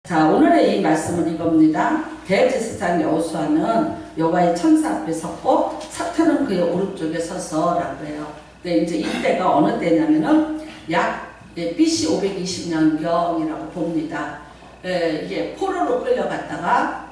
자, 오늘의 이 말씀은 이겁니다. 대제사장 여호수아는 여호와의 천사 앞에 섰고 사탄은 그의 오른쪽에 서서라고 해요. 근데 이제 이때가 어느 때냐면은 약 BC 520년경이라고 봅니다. 이게 포로로 끌려갔다가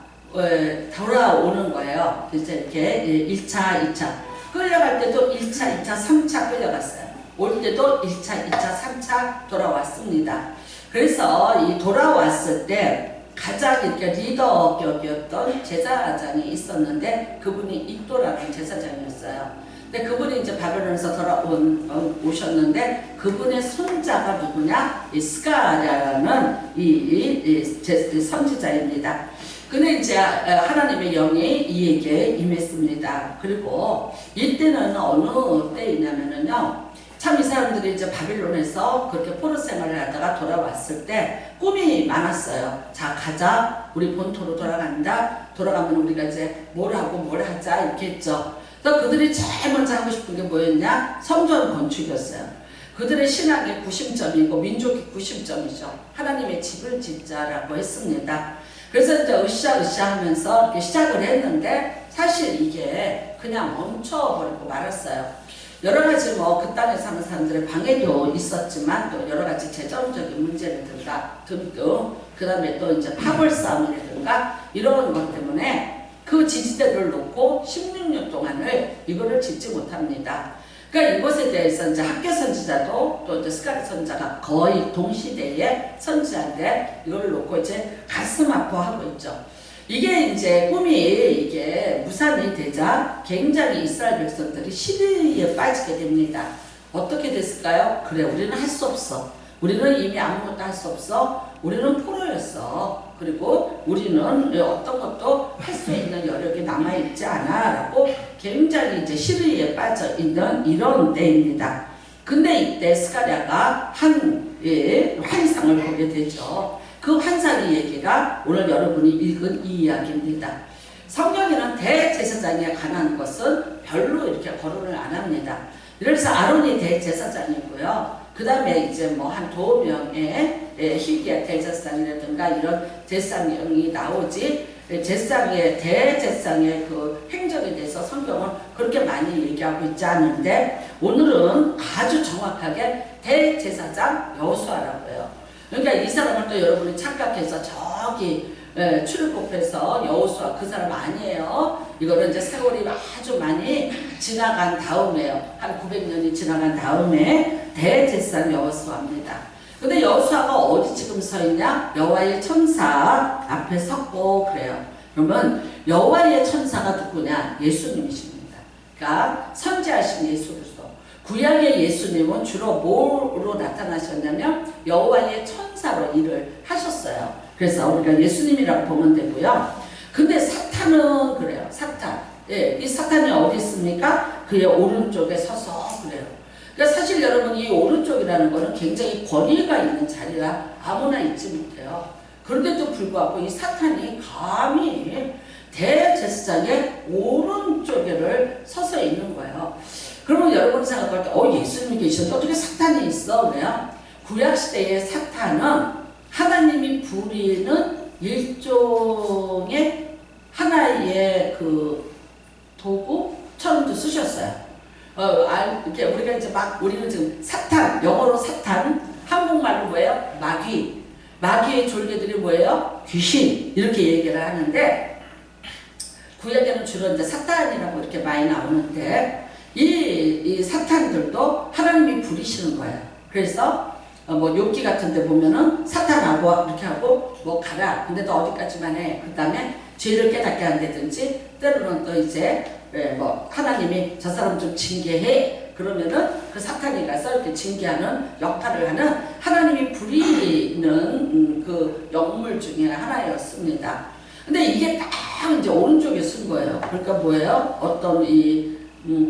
돌아오는 거예요. 이제 이렇게 1차, 2차 끌려갈 때도 1차, 2차, 3차 끌려갔어요. 올 때도 1차, 2차, 3차 돌아왔습니다. 그래서 이 돌아왔을 때 가장 이렇게 리더격이었던 제사장이 있었는데 그분이 입도라는 제사장이었어요. 근데 그분이 이제 바벨론에서 오셨는데 그분의 손자가 누구냐? 이 스가랴라는 이 선지자입니다. 근데 이제 하나님의 영이 이에게 임했습니다. 그리고 이때는 어느 때이냐면요. 참 이 사람들이 이제 바빌론에서 그렇게 포로 생활을 하다가 돌아왔을 때 꿈이 많았어요. 자, 가자. 우리 본토로 돌아간다. 돌아가면 우리가 이제 뭘 하고 뭘 하자. 이렇게 했죠. 그래서 그들이 제일 먼저 하고 싶은 게 뭐였냐? 성전 건축이었어요. 그들의 신앙의 구심점이고 민족의 구심점이죠. 하나님의 집을 짓자라고 했습니다. 그래서 이제 으쌰으쌰 하면서 이렇게 시작을 했는데 사실 이게 그냥 멈춰버리고 말았어요. 여러가지 그 땅에 사는 사람들의 방해도 있었지만 또 여러가지 재정적인 문제라든가 등등 그 다음에 또 이제 파벌 싸움이라든가 이런 것 때문에 그 지지대를 놓고 16년 동안을 이거를 짓지 못합니다. 그러니까 이것에 대해서 이제 학교 선지자도 또 이제 스가랴 선지자가 거의 동시대에 선지자인데 이걸 놓고 이제 가슴 아파하고 있죠. 이게 이제 꿈이 이게 무산이 되자 굉장히 이스라엘 백성들이 시리에 빠지게 됩니다. 어떻게 됐을까요? 그래, 우리는 할 수 없어. 우리는 이미 아무것도 할 수 없어. 우리는 포로였어. 그리고 우리는 어떤 것도 할 수 있는 여력이 남아있지 않아. 라고 굉장히 이제 시리에 빠져 있는 이런 때입니다. 근데 이때 스가랴가 한 환상을 보게 되죠. 그 환상의 얘기가 오늘 여러분이 읽은 이 이야기입니다. 성경에는 대제사장에 관한 것은 별로 이렇게 거론을 안 합니다. 그래서 아론이 대제사장이고요. 그 다음에 이제 한 두 명의 희기야 대제사장이라든가 이런 제사장이 나오지 제사장의 대제사장의 그 행적에 대해서 성경은 그렇게 많이 얘기하고 있지 않은데 오늘은 아주 정확하게 대제사장 여호수아라고 해요. 그러니까 이 사람을 또 여러분이 착각해서 저기 출애굽해서 여호수아 그 사람 아니에요. 이거는 이제 세월이 아주 많이 지나간 다음에요. 한 900년이 지나간 다음에 대제사장 여호수아입니다. 근데 여호수아가 어디 지금 서 있냐? 여호와의 천사 앞에 섰고 그래요. 그러면 여호와의 천사가 누구냐? 예수님이십니다. 그러니까 선지하신 예수 그리스도. 구약의 예수님은 주로 뭐로 나타나셨냐면 여호와의 천사로 일을 하셨어요. 그래서 우리가 예수님이라고 보면 되고요. 근데 사탄은 그래요. 사탄. 이 사탄이 어디 있습니까? 그의 오른쪽에 서서 그래요. 그러니까 사실 여러분 이 오른쪽이라는 거는 굉장히 권위가 있는 자리라 아무나 있지 못해요. 그런데도 불구하고 이 사탄이 감히 대제사장의 오른쪽에를 서서 있는 거예요. 그러면 여러분이 생각할 때 예수님이 계셨는데 어떻게 사탄이 있어? 그래요? 구약시대의 사탄은 하나님이 부리는 일종의 하나의 그 도구처럼도 쓰셨어요. 이렇게 우리가 이제 우리는 지금 사탄, 영어로 사탄, 한국말로 뭐예요? 마귀. 마귀의 졸개들이 뭐예요? 귀신. 이렇게 얘기를 하는데 구약에는 주로 이제 사탄이라고 이렇게 많이 나오는데 이 사탄들도 하나님이 부리시는 거예요. 그래서 욥기 같은 데 보면은 사탄하고 이렇게 하고 가라. 근데 너 어디까지만 해. 그 다음에 죄를 깨닫게 한다든지 때로는 또 이제 하나님이 저 사람 좀 징계해. 그러면은 그 사탄이 가서 이렇게 징계하는 역할을 하는 하나님이 부리는 그 영물 중에 하나였습니다. 근데 이게 딱 이제 오른쪽에 쓴 거예요. 그러니까 뭐예요? 어떤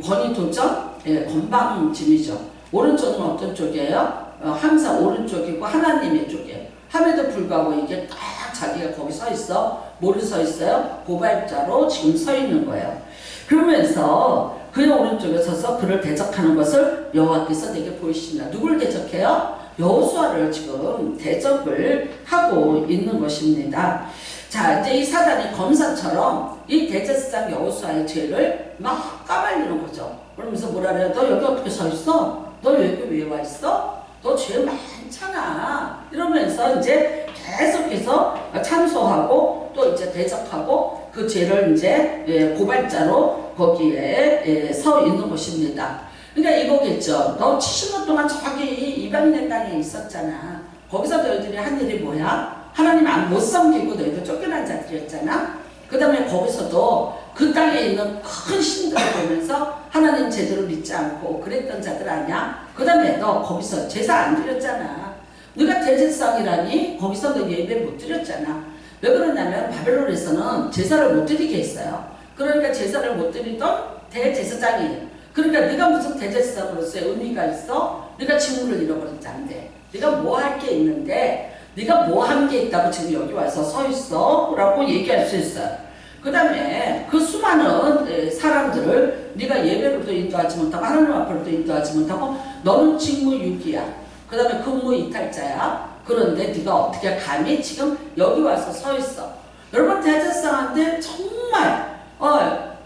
권위 도전? 건방짐이죠. 오른쪽은 어떤 쪽이에요? 항상 오른쪽이고 하나님의 쪽이에요. 함에도 불구하고 이게 딱 자기가 거기 서 있어. 뭐를 서 있어요? 고발자로 지금 서 있는 거예요. 그러면서 그의 오른쪽에 서서 그를 대적하는 것을 여호와께서 내게 보이신다. 누굴 대적해요? 여호수아를 지금 대적을 하고 있는 것입니다. 자, 이제 이 사단이 검사처럼 이 대제사장 여호수아의 죄를 막 까발리는 거죠. 그러면서 뭐라 그래요? 너 여기 어떻게 서 있어? 너 여기 왜 와 있어? 너 죄 많잖아. 이러면서 이제 계속해서 참소하고 또 이제 대적하고 그 죄를 이제 고발자로 거기에 서 있는 것입니다. 그러니까 이거겠죠. 너 70년 동안 저기 이방인의 땅에 있었잖아. 거기서 너희들이 한 일이 뭐야? 하나님 못 섬기고 너희들 쫓겨난 자들이었잖아. 그 다음에 거기서도 그 땅에 있는 큰 신들을 보면서 하나님 제대로 믿지 않고 그랬던 자들 아니야? 그 다음에 너 거기서 제사 안 드렸잖아. 네가 대제사장이라니 거기서 너 예배 못 드렸잖아. 왜 그러냐면 바벨론에서는 제사를 못 드리게 했어요. 그러니까 제사를 못 드리던 대제사장이에요. 그러니까 네가 무슨 대제사장으로서의 의미가 있어? 네가 직무를 잃어버렸지 안 돼. 네가 뭐 할 게 있는데 네가 뭐 한 게 있다고 지금 여기 와서 서 있어? 라고 얘기할 수 있어요. 그 다음에 그 수많은 사람들을 네가 예배로도 인도하지 못하고 하나님 앞으로도 인도하지 못하고 너는 직무유기야. 그 다음에 근무 이탈자야. 그런데 네가 어떻게 감히 지금 여기 와서 서 있어? 여러분 대제사장한테 정말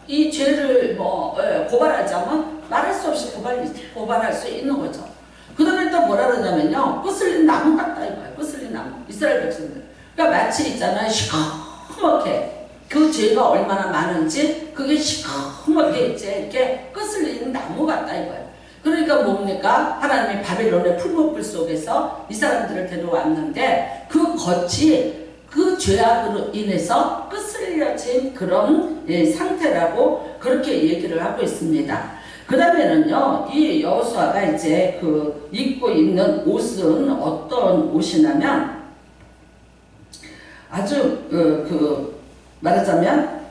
이 죄를 고발하자면 말할 수 없이 고발할 수 있는 거죠. 그 다음에 또 뭐라 그러냐면요. 끄슬린 나무 같다 이거예요. 끄슬린 나무. 이스라엘 백성들. 그러니까 마치 있잖아요. 시커멓게 그 죄가 얼마나 많은지 그게 시커멓게 이제 이렇게 끄슬린 나무 같다 이거예요. 그러니까 뭡니까? 하나님이 바벨론의 풀무불 속에서 이 사람들을 데려왔는데 그 겉이 그 죄악으로 인해서 끄슬려진 그런 상태라고 그렇게 얘기를 하고 있습니다. 그 다음에는요, 이 여호수아가 이제 그 입고 있는 옷은 어떤 옷이냐면 아주 말하자면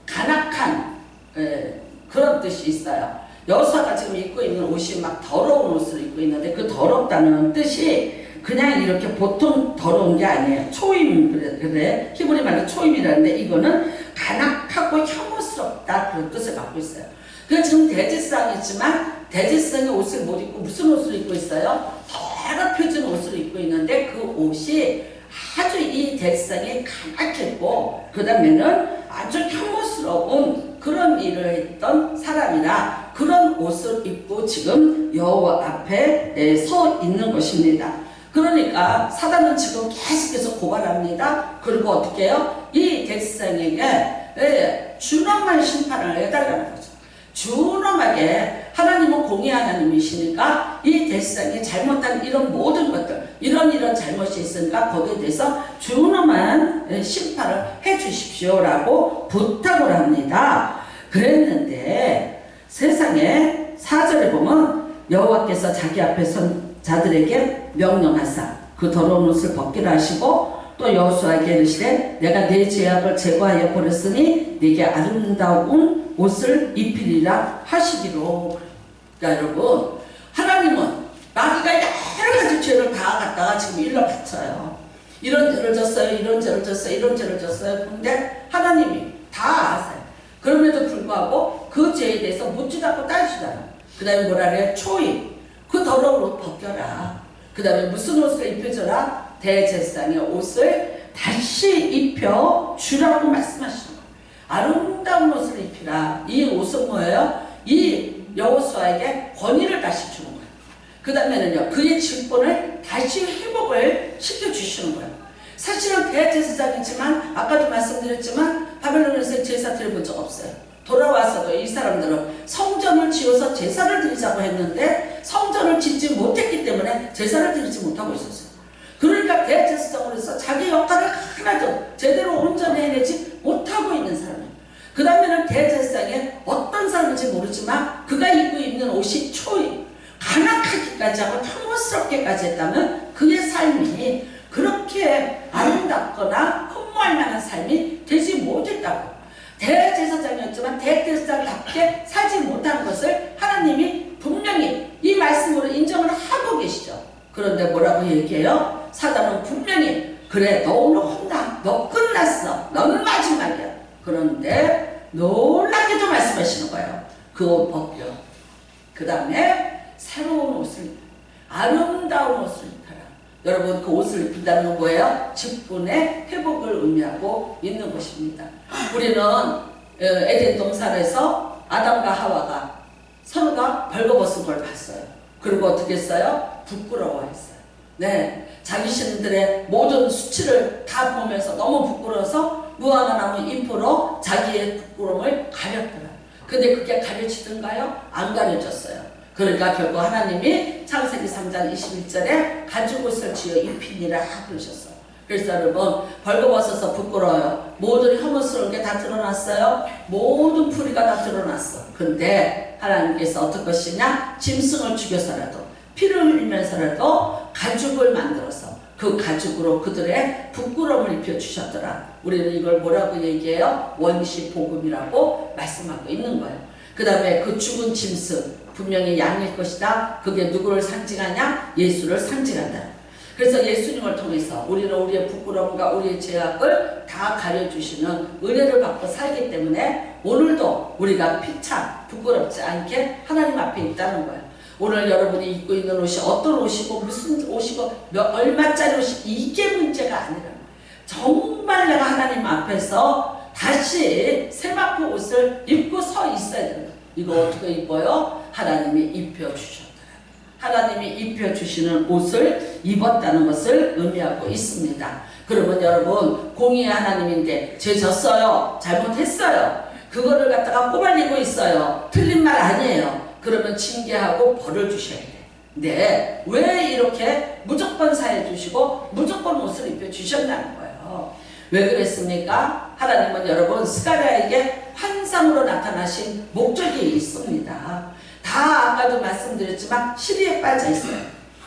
간악한 그런 뜻이 있어요. 여호수아가 지금 입고 있는 옷이 막 더러운 옷을 입고 있는데 그 더럽다는 뜻이 그냥 이렇게 보통 더러운 게 아니에요. 초임, 그래. 히브리 말로 초임이라는데 이거는 간악하고 혐오스럽다 그런 뜻을 갖고 있어요. 그 지금 대제사장이지만 대제사장의 옷을 못 입고 무슨 옷을 입고 있어요? 더럽혀진 옷을 입고 있는데 그 옷이 아주 이 대제사장이 간악했고 그 다음에는 아주 혐오스러운 그런 일을 했던 사람이라 그런 옷을 입고 지금 여호와 앞에 서 있는 것입니다. 그러니까 사단은 지금 계속해서 고발합니다. 그리고 어떻게 해요? 이 대제사장에게 준엄한 심판을 해달라는 거죠. 준엄하게 하나님은 공의 하나님이시니까 이 대제사장이 잘못한 이런 모든 것들 이런 잘못이 있으니까 거기에 대해서 준엄한 심판을 해 주십시오라고 부탁을 합니다. 그랬는데 세상에 4절에 보면 여호와께서 자기 앞에 선 자들에게 명령하사 그 더러운 옷을 벗기라 하시고 또 여호수아에게 이르시되 내가 네 죄악을 제거하여 버렸으니 네게 아름다운 옷을 입히리라 하시기로. 그러니까 여러분 하나님은 마귀가 여러 가지 죄를 다 갖다가 지금 일러 바쳐요. 이런 죄를 졌어요. 이런 죄를 졌어요. 이런 죄를 졌어요. 근데 하나님이 다 아세요. 그럼에도 불구하고 그 죄에 대해서 묻지도 않고 따지지도 않아요. 그 다음에 뭐라 그래요? 초임. 그 더러운 옷 벗겨라. 그 다음에 무슨 옷을 입혀줘라? 대제사장의 옷을 다시 입혀 주라고 말씀하시는 거예요. 아름다운 옷을 입히라. 이 옷은 뭐예요? 이 여호수아에게 권위를 다시 주는 거예요. 그 다음에는요, 그의 직분을 다시 회복을 시켜주시는 거예요. 사실은 대제사장이지만 아까도 말씀드렸지만 바벨론에서 제사 드려본 적 없어요. 돌아와서도 이 사람들은 성전을 지어서 제사를 드리자고 했는데 성전을 짓지 못했기 때문에 제사를 드리지 못하고 있었어요. 그러니까 대제사장으로서 자기 역할을 하나도 제대로 온전히 해내지 못하고 있는 사람이에요. 그 다음에는 대제사장이 어떤 사람인지 모르지만 그가 입고 있는 옷이 초임, 간악하기까지 하고 혐오스럽게까지 했다면 그의 삶이 그렇게 아름답거나 흠모할 만한 삶이 되지 못했다고. 대제사장이었지만 대제사장답게 살지 못한 것을 하나님이 분명히 이 말씀으로 인정을 하고 계시죠. 그런데 뭐라고 얘기해요? 사단은 분명히 그래 너 오늘 혼나, 너 끝났어, 너는 마지막이야. 그런데 놀랍게도 말씀하시는 거예요. 그 옷 벗겨. 그 다음에 새로운 옷을 아름다운 옷을 입혀라. 여러분 그 옷을 입힌다는 건 뭐예요? 직분의 회복을 의미하고 있는 것입니다. 우리는 에덴 동산에서 아담과 하와가 서로가 벌거벗은 걸 봤어요. 그리고 어떻게 했어요? 부끄러워했어요. 네, 자기 신들의 모든 수치를 다 보면서 너무 부끄러워서 무화과나무 잎으로 자기의 부끄러움을 가렸더라. 근데 그게 가려지던가요? 안 가려졌어요. 그러니까 결국 하나님이 창세기 3장 21절에 가죽옷을 지어 입히니라 그러셨어요. 그래서 여러분 벌거벗어서 부끄러워요. 모든 혐오스러운 게 다 드러났어요. 모든 풀이가 다 드러났어. 근데 하나님께서 어떤 것이냐? 짐승을 죽여서라도 피를 흘리면서라도 가죽을 만들어서 그 가죽으로 그들의 부끄러움을 입혀주셨더라. 우리는 이걸 뭐라고 얘기해요? 원시복음이라고 말씀하고 있는 거예요. 그 다음에 그 죽은 짐승 분명히 양일 것이다. 그게 누구를 상징하냐? 예수를 상징한다. 그래서 예수님을 통해서 우리는 우리의 부끄러움과 우리의 죄악을 다 가려주시는 은혜를 받고 살기 때문에 오늘도 우리가 피차 부끄럽지 않게 하나님 앞에 있다는 거예요. 오늘 여러분이 입고 있는 옷이 어떤 옷이고 무슨 옷이고 얼마짜리 옷이 이게 문제가 아니라 정말 내가 하나님 앞에서 다시 세마포 옷을 입고 서 있어야 된다. 이거 어떻게 입어요? 하나님이 입혀주셨더라. 하나님이 입혀주시는 옷을 입었다는 것을 의미하고 있습니다. 그러면 여러분 공의의 하나님인데 죄 졌어요. 잘못했어요. 그거를 갖다가 꼬발리고 있어요. 틀린 말 아니에요. 그러면 징계하고 벌을 주셔야 돼. 네, 왜 이렇게 무조건 사해 주시고 무조건 옷을 입혀 주셨다는 거예요. 왜 그랬습니까? 하나님은 여러분 스가랴에게 환상으로 나타나신 목적이 있습니다. 다 아까도 말씀드렸지만 시리에 빠져 있어요.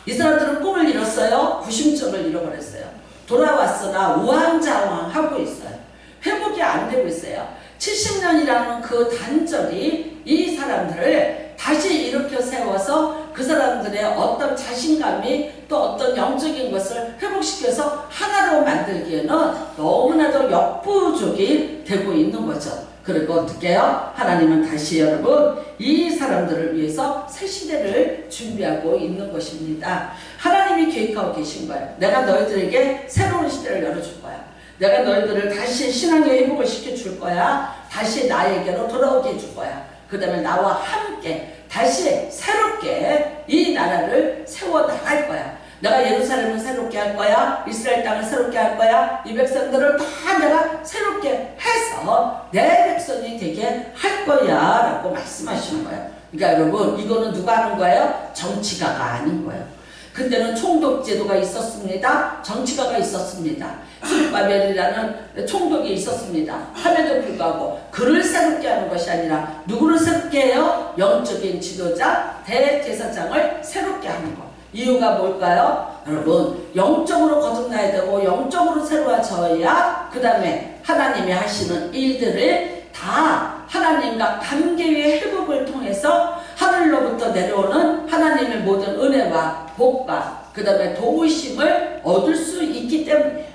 이 사람들은 꿈을 잃었어요. 구심점을 잃어버렸어요. 돌아왔으나 우왕좌왕하고 있어요. 회복이 안 되고 있어요. 70년이라는 그 단절이 이 사람들을 다시 일으켜 세워서 그 사람들의 어떤 자신감이 또 어떤 영적인 것을 회복시켜서 하나로 만들기에는 너무나도 역부족이 되고 있는 거죠. 그리고 어떻게 해요? 하나님은 다시 여러분 이 사람들을 위해서 새 시대를 준비하고 있는 것입니다. 하나님이 계획하고 계신 거예요. 내가 너희들에게 새로운 시대를 열어줄 거야. 내가 너희들을 다시 신앙의 회복을 시켜줄 거야. 다시 나에게로 돌아오게 해줄 거야. 그 다음에 나와 함께 다시 새롭게 이 나라를 세워나갈 거야. 내가 예루살렘을 새롭게 할 거야. 이스라엘 땅을 새롭게 할 거야. 이 백성들을 다 내가 새롭게 해서 내 백성이 되게 할 거야 라고 말씀하시는 거예요. 그러니까 여러분 이거는 누가 하는 거예요? 정치가가 아닌 거예요. 그때는 총독제도가 있었습니다. 정치가가 있었습니다. 수르바벨이라는 총독이 있었습니다. 함에도 불구하고 그를 새롭게 하는 것이 아니라 누구를 새롭게 해요? 영적인 지도자 대제사장을 새롭게 하는 것. 이유가 뭘까요? 여러분 영적으로 거듭나야 되고 영적으로 새로워져야 그 다음에 하나님이 하시는 일들을 다 하나님과 관계의 회복을 통해서 하늘로부터 내려오는 하나님의 모든 은혜와 복과 그 다음에 도우심을 얻을 수 있기 때문이에요.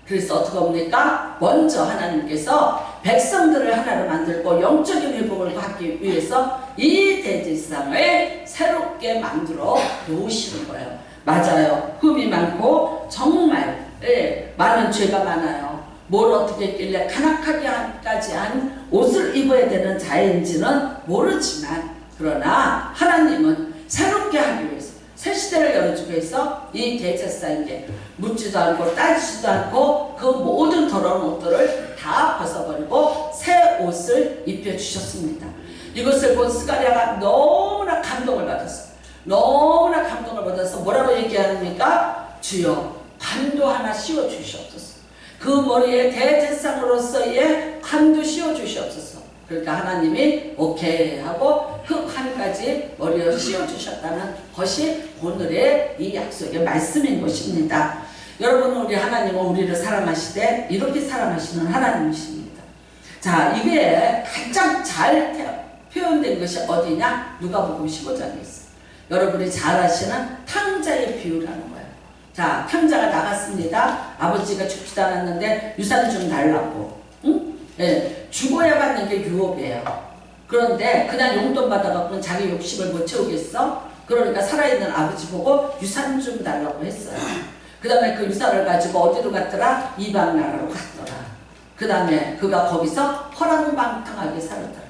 그래서 어떻게 합니까? 먼저 하나님께서 백성들을 하나로 만들고 영적인 회복을 하기 위해서 이 대제사장을 새롭게 만들어 놓으시는 거예요. 맞아요. 흠이 많고 정말 많은 죄가 많아요. 뭘 어떻게 했길래 간악하게까지 한 옷을 입어야 되는 자인지는 모르지만 그러나 하나님은 새롭게 하기 위해서 새 시대를 열어주기 위해서 이 대제사장에게 묻지도 않고 따지지도 않고 그 모든 더러운 옷들을 다 벗어버리고 새 옷을 입혀주셨습니다. 이것을 본 스가랴가 너무나 감동을 받았어요. 너무나 감동을 받아서 뭐라고 얘기합니까? 주여 관도 하나 씌워주시옵소서. 그 머리에 대제사장으로서의 관도 씌워주시옵소서. 그러니까 하나님이 오케이 하고 그 관까지 머리에 씌워주셨다는 것이 오늘의 이 약속의 말씀인 것입니다. 여러분 우리 하나님은 우리를 사랑하시되 이렇게 사랑하시는 하나님이십니다. 자, 이게 가장 잘 표현된 것이 어디냐? 누가복음 15장에 있어요. 여러분이 잘 아시는 탕자의 비유라는 거예요. 자, 탕자가 나갔습니다. 아버지가 죽지도 않았는데 유산 좀 달라고. 응? 예, 죽어야 받는 게 유업이에요. 그런데 그냥 용돈 받아갖고는 자기 욕심을 못 채우겠어? 그러니까 살아있는 아버지 보고 유산 좀 달라고 했어요. 그 다음에 그 유산을 가지고 어디로 갔더라? 이방 나라로 갔더라. 그 다음에 그가 거기서 허랑방탕하게 살았더라.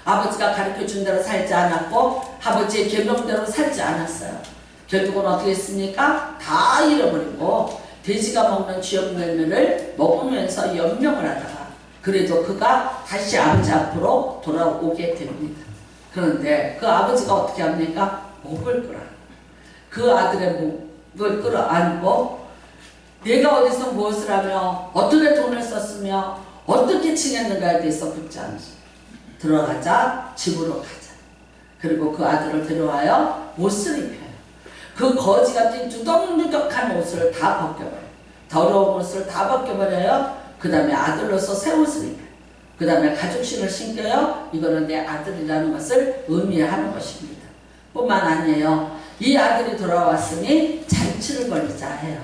아버지가 가르쳐준 대로 살지 않았고 아버지의 계명대로 살지 않았어요. 결국은 어떻게 했습니까? 다 잃어버리고 돼지가 먹는 쥐업 열매를 먹으면서 연명을 하다가 그래도 그가 다시 아버지 앞으로 돌아오게 됩니다. 그런데 그 아버지가 어떻게 합니까? 목을 끌어. 그 아들의 목을 끌어안고 내가 어디서 무엇을 하며 어떻게 돈을 썼으며 어떻게 지냈는가에 대해서 묻지 않으시. 들어가자 집으로 가자. 그리고 그 아들을 데려와요. 옷을 입혀요. 그 거지 같은 누덕누덕한 옷을 다 벗겨버려요. 더러운 옷을 다 벗겨버려요. 그 다음에 아들로서 새 옷을 입혀요. 그 다음에 가죽신을 신겨요. 이거는 내 아들이라는 것을 의미하는 것입니다. 뿐만 아니에요. 이 아들이 돌아왔으니 잔치를 벌이자 해요.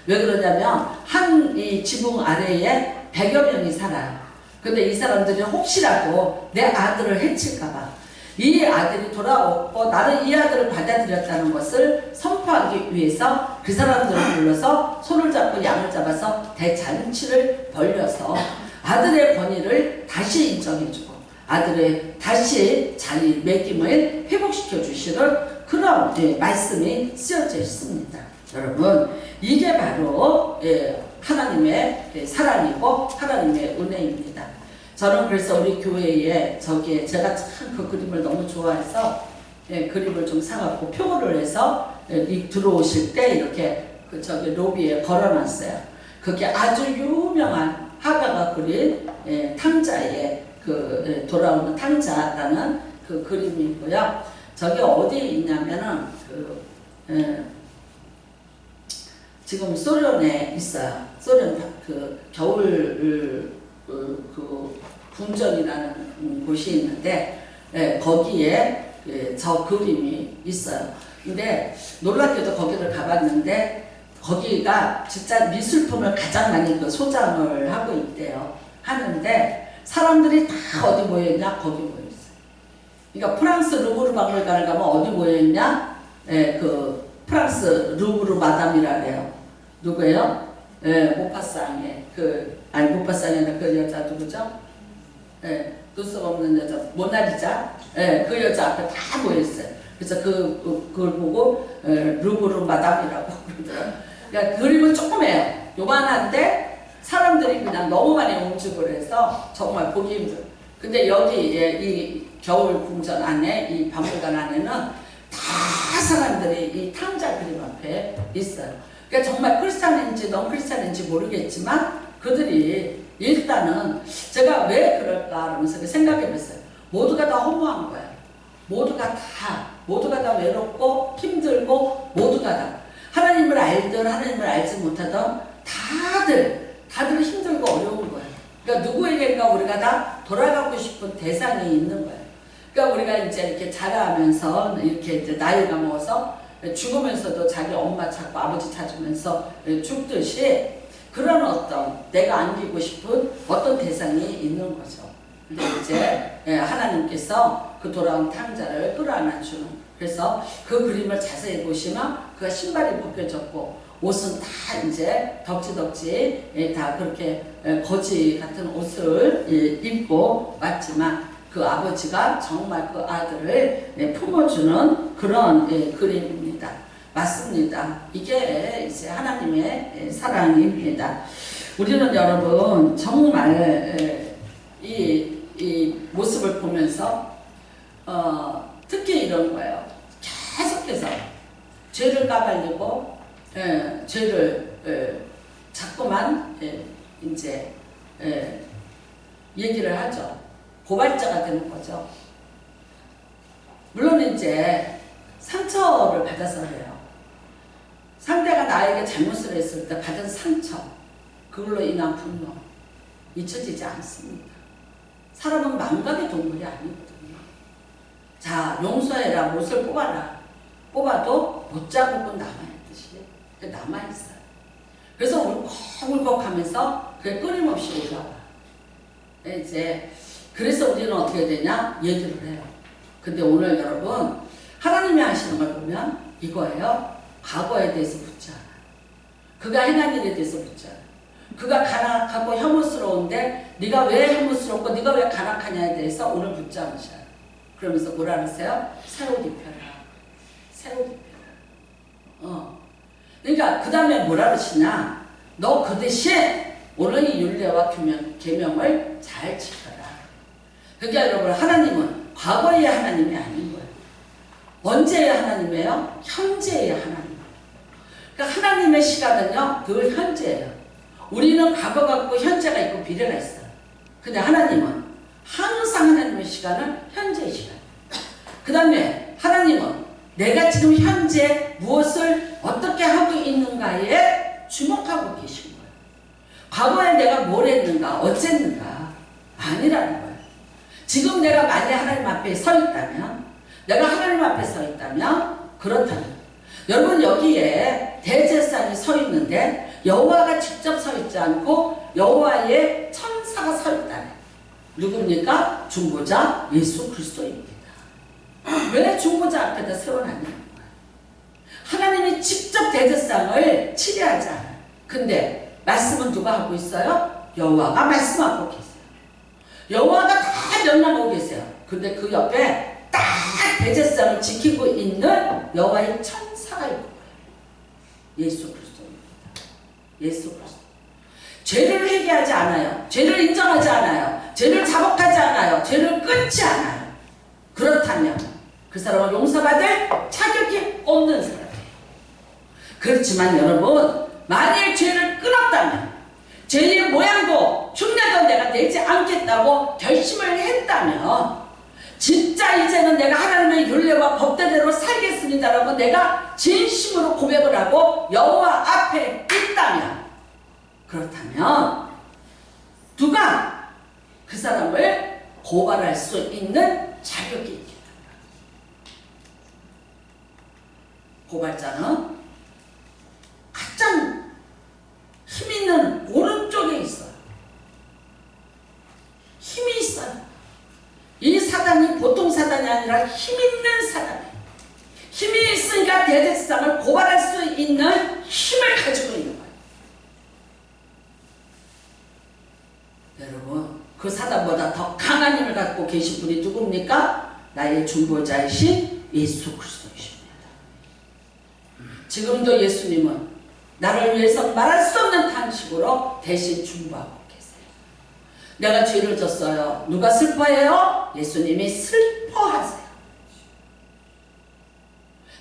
왜 그러냐면 한 이 지붕 아래에 100여 명이 살아요. 근데 이 사람들이 혹시라도 내 아들을 해칠까봐 이 아들이 돌아오고 나는 이 아들을 받아들였다는 것을 선포하기 위해서 그 사람들을 불러서 손을 잡고 양을 잡아서 대잔치를 벌려서 아들의 권위를 다시 인정해주고 아들의 다시 자리 매김을 회복시켜 주시는 그런 말씀이 쓰여져 있습니다. 여러분 이게 바로 하나님의 사랑이고 하나님의 은혜입니다. 저는 그래서 우리 교회에 저기에 제가 참 그 그림을 너무 좋아해서 그림을 좀 사갖고 표를 해서 들어오실 때 이렇게 그 저기 로비에 걸어놨어요. 그게 아주 유명한 화가가 그린 탕자의 그 돌아오는 탕자라는 그 그림이고요. 저게 어디에 있냐면은 지금 소련에 있어요. 소련 그 겨울 그 궁전이라는 곳이 있는데 거기에 저 그림이 있어요. 근데 놀랍게도 거기를 가봤는데 거기가 진짜 미술품을 가장 많이 그 소장을 하고 있대요. 하는데 사람들이 다 어디 모여있냐? 거기 모여있어요. 그러니까 프랑스 루브르 박물관을 가면 어디 모여있냐? 그 프랑스 루브르 마담이라 그래요. 누구예요? 모파상의 모파상의 그 여자 누구죠? 눈썹 없는 여자 모나리자. 그 여자 앞에 다 모여있어요. 그래서 그걸 보고 루브르 마담이라고 그러더라고요. 그러니까 그림은 조그매요. 요만한데 사람들이 그냥 너무 많이 움직을 해서 정말 보기 힘들어요. 근데 여기 이 겨울 궁전 안에 이 박물관 안에는 다 사람들이 이 탕자 그림 앞에 있어요. 그러니까 정말 크리스찬인지 넌 크리스찬인지 모르겠지만 그들이 일단은 제가 왜 그럴까 하면서 생각해봤어요. 모두가 다 허무한 거예요. 모두가 다 외롭고 힘들고 모두가 다 하나님을 알든 하나님을 알지 못하던 다들 힘들고 어려운 거예요. 그러니까 누구에게인가 우리가 다 돌아가고 싶은 대상이 있는 거예요. 그러니까 우리가 이제 이렇게 자라면서 이렇게 이제 나이가 먹어서 죽으면서도 자기 엄마 찾고 아버지 찾으면서 죽듯이 그런 어떤 내가 안기고 싶은 어떤 대상이 있는 거죠. 근데 이제 하나님께서 그 돌아온 탕자를 끌어안아주는 그래서 그 그림을 자세히 보시면 그가 신발이 벗겨졌고 옷은 다 이제 덕지덕지 다 그렇게 거지 같은 옷을 입고 왔지만 그 아버지가 정말 그 아들을 품어주는 그런 그림입니다. 맞습니다. 이게 이제 하나님의 사랑입니다. 우리는 여러분 정말 이 모습을 보면서 특히 이런 거예요. 계속해서 죄를 까발리고 죄를 자꾸만 이제 얘기를 하죠. 고발자가 되는 거죠. 물론 이제 상처를 받아서 그래요. 상대가 나에게 잘못을 했을 때 받은 상처, 그걸로 인한 분노 잊혀지지 않습니다. 사람은 망각의 동물이 아니거든요. 자, 용서해라, 못을 뽑아라. 뽑아도 못 잡은 남아있듯이 남아있어요. 그래서 울컥울컥하면서 그게 끊임없이 올라와. 이제 그래서 우리는 어떻게 되냐? 얘기를 해요. 근데 오늘 여러분 하나님이 하시는 걸 보면 이거예요. 과거에 대해서 묻지 않아요. 그가 행한 일에 대해서 묻지 않아요. 그가 간악하고 혐오스러운데 네가 왜 혐오스럽고 네가 왜 간악하냐에 대해서 오늘 묻지 않으셔요. 그러면서 뭐라 그러세요? 새 옷 입혀라. 새 옷 입혀라. 그러니까 그 다음에 뭐라 그러시냐? 너 그 대신 오늘 이 율례와 계명을 잘 지켜라. 그러니까 여러분, 하나님은 과거의 하나님이 아닌 거예요. 언제의 하나님이에요? 현재의 하나님. 그러니까 하나님의 시간은요, 늘 현재예요. 우리는 과거가 있고 현재가 있고 비례가 있어요. 근데 하나님은 항상 하나님의 시간은 현재의 시간. 그 다음에 하나님은 내가 지금 현재 무엇을 어떻게 하고 있는가에 주목하고 계신 거예요. 과거에 내가 뭘 했는가, 어쨌는가 아니라는 거예요. 지금 내가 만약 하나님 앞에 서 있다면, 내가 하나님 앞에 서 있다면, 그렇다면 여러분 여기에 대제사장이 서 있는데 여호와가 직접 서 있지 않고 여호와의 천사가 서 있다네. 누굽니까? 중보자 예수 그리스도입니다. 왜 중보자 앞에다 세워놨냐는 거예요. 하나님이 직접 대제사장을 치료하지 않아요. 근데 말씀은 누가 하고 있어요? 여호와가 말씀하고 계세요. 여호와가 다 명령하고 계세요. 근데 그 옆에 딱 대제사장을 지키고 있는 여호와의 천사가 있는 거예요. 예수 그리스도입니다. 예수 그리스도. 죄를 회개하지 않아요. 죄를 인정하지 않아요. 죄를 자복하지 않아요. 죄를 끊지 않아요. 그렇다면 그 사람은 용서받을 자격이 없는 사람이에요. 그렇지만 여러분, 만일 죄를 끊었다면, 죄의 모양도 흉내도 내가 내지 않겠다고 결심을 했다면, 진짜 이제는 내가 하나님의 율례와 법대로 살겠습니다라고 내가 진심으로 고백을 하고 여호와 앞에 있다면, 그렇다면 누가 그 사람을 고발할 수 있는 자격이 있겠다. 고발자는 가장 힘 있는 오른쪽에 있어요. 힘이 있어요. 이 사단이 보통 사단이 아니라 힘 있는 사단이에요. 힘이 있으니까 대제사장을 고발할 수 있는 힘을 가지고 있는 거예요. 여러분, 그 사단보다 더 강한 힘을 갖고 계신 분이 누굽니까? 나의 중보자이신 예수 그리스도이십니다. 지금도 예수님은 나를 위해서 말할 수 없는 탄식으로 대신 중보하고 계세요. 내가 죄를 졌어요. 누가 슬퍼해요? 예수님이 슬퍼하세요.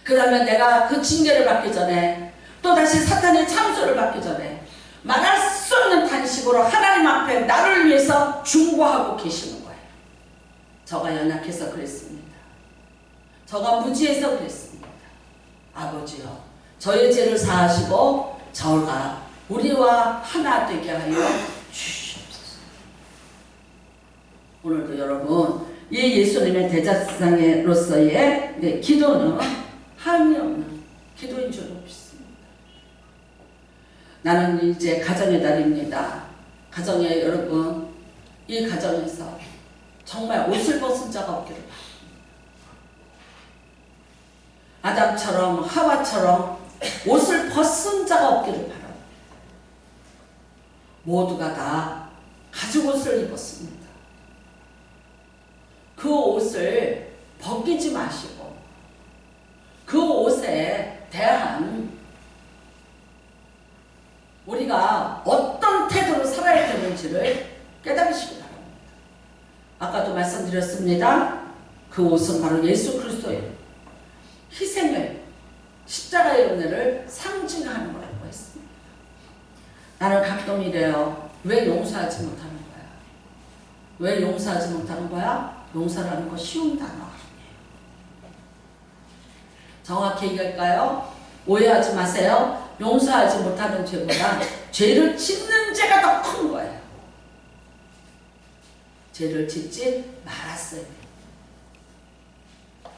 그 다음에 내가 그 징계를 받기 전에, 또다시 사탄의 참소를 받기 전에 말할 수 없는 탄식으로 하나님 앞에 나를 위해서 중보하고 계시는 거예요. 저가 연약해서 그랬습니다. 저가 무지해서 그랬습니다. 아버지요, 저의 죄를 사하시고 저가 우리와 하나 되게 하여 주시옵소서. 오늘도 여러분, 이 예수님의 대제사장으로서의 기도는 한이 없는 기도인 줄 믿습니다. 나는 이제 가정의 달입니다. 가정에 여러분, 이 가정에서 정말 옷을 벗은 자가 없기를 바랍니다. 아담처럼 하와처럼 옷을 벗은 자가 없기를 바랍니다. 모두가 다 가죽 옷을 입었습니다. 그 옷을 벗기지 마시고 그 옷에 대한 우리가 어떤 태도로 살아야 되는지를 깨달으시기 바랍니다. 아까도 말씀드렸습니다. 그 옷은 바로 예수 그리스도의 희생을, 십자가의 은혜를 상징하는 거라고 했습니다. 나는 가끔 이래요. 왜 용서하지 못하는 거야? 왜 용서하지 못하는 거야? 용서라는 거 쉬운 단어 아니에요. 정확히 얘기할까요? 오해하지 마세요. 용서하지 못하는 죄보다 죄를 짓는 죄가 더 큰 거예요. 죄를 짓지 말았어야 돼요.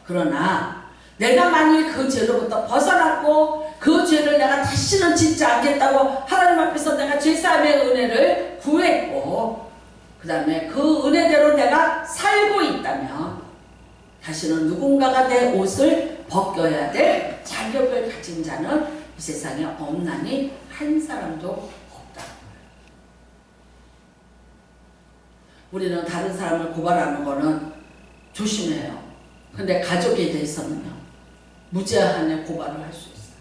그러나 내가 만일 그 죄로부터 벗어났고 그 죄를 내가 다시는 짓지 않겠다고 하나님 앞에서 내가 죄사함의 은혜를 구했고 그 다음에 그 은혜대로 내가 살고 있다면 다시는 누군가가 내 옷을 벗겨야 될 자격을 가진 자는 이 세상에 없나니 한 사람도 없다. 우리는 다른 사람을 고발하는 거는 조심해요. 근데 가족에 대해서는요, 무제한의 고발을 할 수 있어요.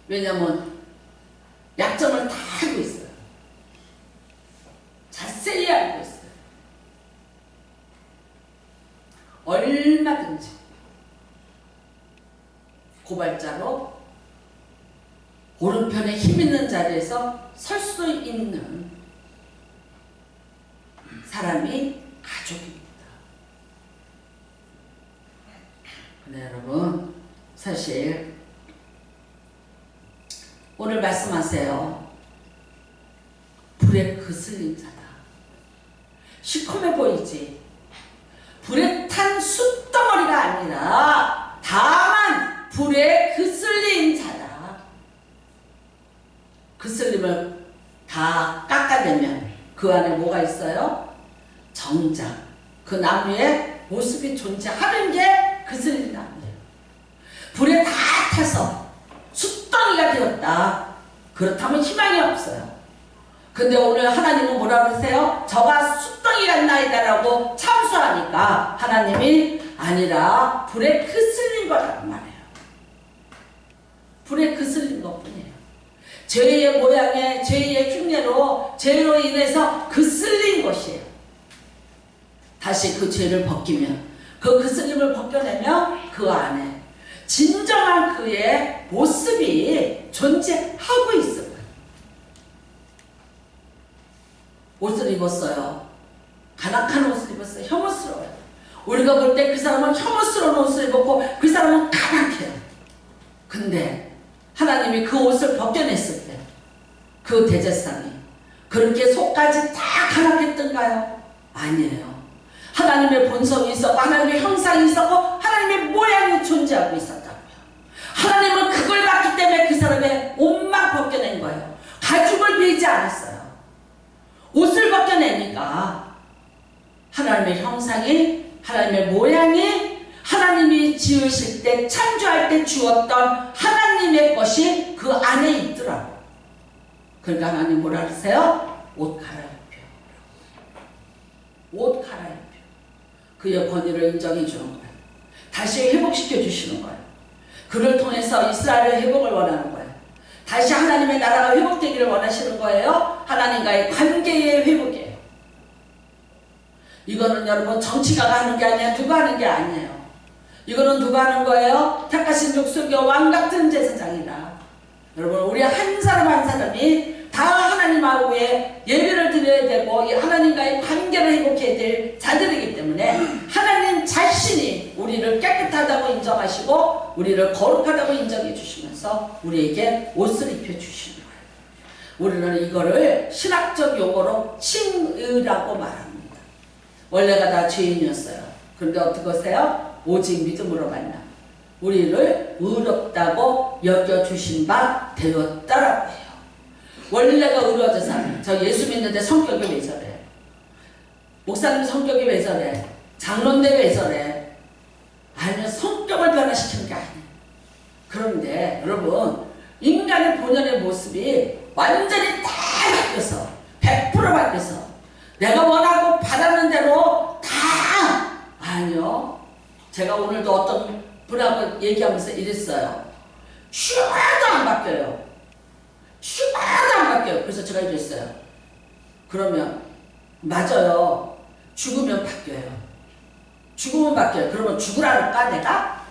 왜냐하면 약점을 다 알고 있어요. 자세히 알고 있어요. 얼마든지 고발자로 오른편에 힘 있는 자리에서 설 수 있는 사람이 가족입니다. 근데 여러분, 사실 오늘 말씀하세요. 불에 그슬린 자다. 시커매 보이지? 불에 탄 숯덩어리가 아니라 다만 불에 그슬린 자다. 그슬림을 다 깎아내면 그 안에 뭐가 있어요? 정작 그 나무에 모습이 존재하는 게 그슬린 나무예요. 불에 다 타서 숯덩이가 되었다. 그렇다면 희망이 없어요. 근데 오늘 하나님은 뭐라 그러세요? 저가 숯덩이 같나이다 라고 참수하니까 하나님이 아니라 불에 그슬린 거라고 말해요. 불에 그슬린 것뿐이에요. 죄의 모양에 죄의 흉내로 죄로 인해서 그슬린 것이에요. 다시 그 죄를 벗기면, 그 그슬림을 벗겨내면 그 안에 진정한 그의 모습이 존재하고 있을 거예요. 옷을 입었어요. 가난한 옷을 입었어요. 혐오스러워요. 우리가 볼 때 그 사람은 혐오스러운 옷을 입었고 그 사람은 가난해요. 근데 하나님이 그 옷을 벗겨냈을 때 그 대제사장이 그렇게 속까지 다 가난했던가요? 아니에요. 하나님의 본성이 있었고 하나님의 형상이 있었고 하나님의 모양이 존재하고 있었다고요. 하나님은 그걸 봤기 때문에 그 사람의 옷만 벗겨낸 거예요. 가죽을 베이지 않았어요. 옷을 벗겨내니까 하나님의 형상이, 하나님의 모양이, 하나님이 지으실 때, 창조할 때 주었던 하나님의 것이 그 안에 있더라고. 그러니까 하나님 뭐라 그러세요? 옷 갈아입혀. 옷 갈아입혀. 그의 권위를 인정해 주는 거예요. 다시 회복시켜 주시는 거예요. 그를 통해서 이스라엘의 회복을 원하는 거예요. 다시 하나님의 나라가 회복되기를 원하시는 거예요. 하나님과의 관계의 회복이에요. 이거는 여러분 정치가가 하는 게 아니야. 누가 하는 게 아니에요. 이거는 누가 하는 거예요? 택하신 족속의 왕 같은 제사장이라. 여러분, 우리 한 사람 한 사람이 다 하나님하고의 예배를 드려야 되고 하나님과의 관계를 회복해야 될 자들이기 때문에 하나님 자신이 우리를 깨끗하다고 인정하시고 우리를 거룩하다고 인정해 주시면서 우리에게 옷을 입혀 주시는 거예요. 우리는 이거를 신학적 용어로 칭의라고 말합니다. 원래가 다 죄인이었어요. 그런데 어떻게 하세요? 오직 믿음으로 만나 우리를 의롭다고 여겨주신 바 되었다라고 해요. 원래가 의로워진 사람. 저 예수 믿는데 성격이 왜 저래? 목사님 성격이 왜 저래? 장로인데 왜 저래? 아니면 성격을 변화시키는 게 아니에요. 그런데 여러분, 인간의 본연의 모습이 완전히 다 바뀌어서 100% 바뀌어서 내가 원하고 바라는 대로 다 아니요. 제가 오늘도 어떤 분하고 얘기하면서 이랬어요. 하나도 안 바뀌어요. 하나도 안 바뀌어요. 그래서 제가 이랬어요. 그러면 맞아요. 죽으면 바뀌어요. 죽으면 바뀌어요. 그러면 죽으라니까 내가?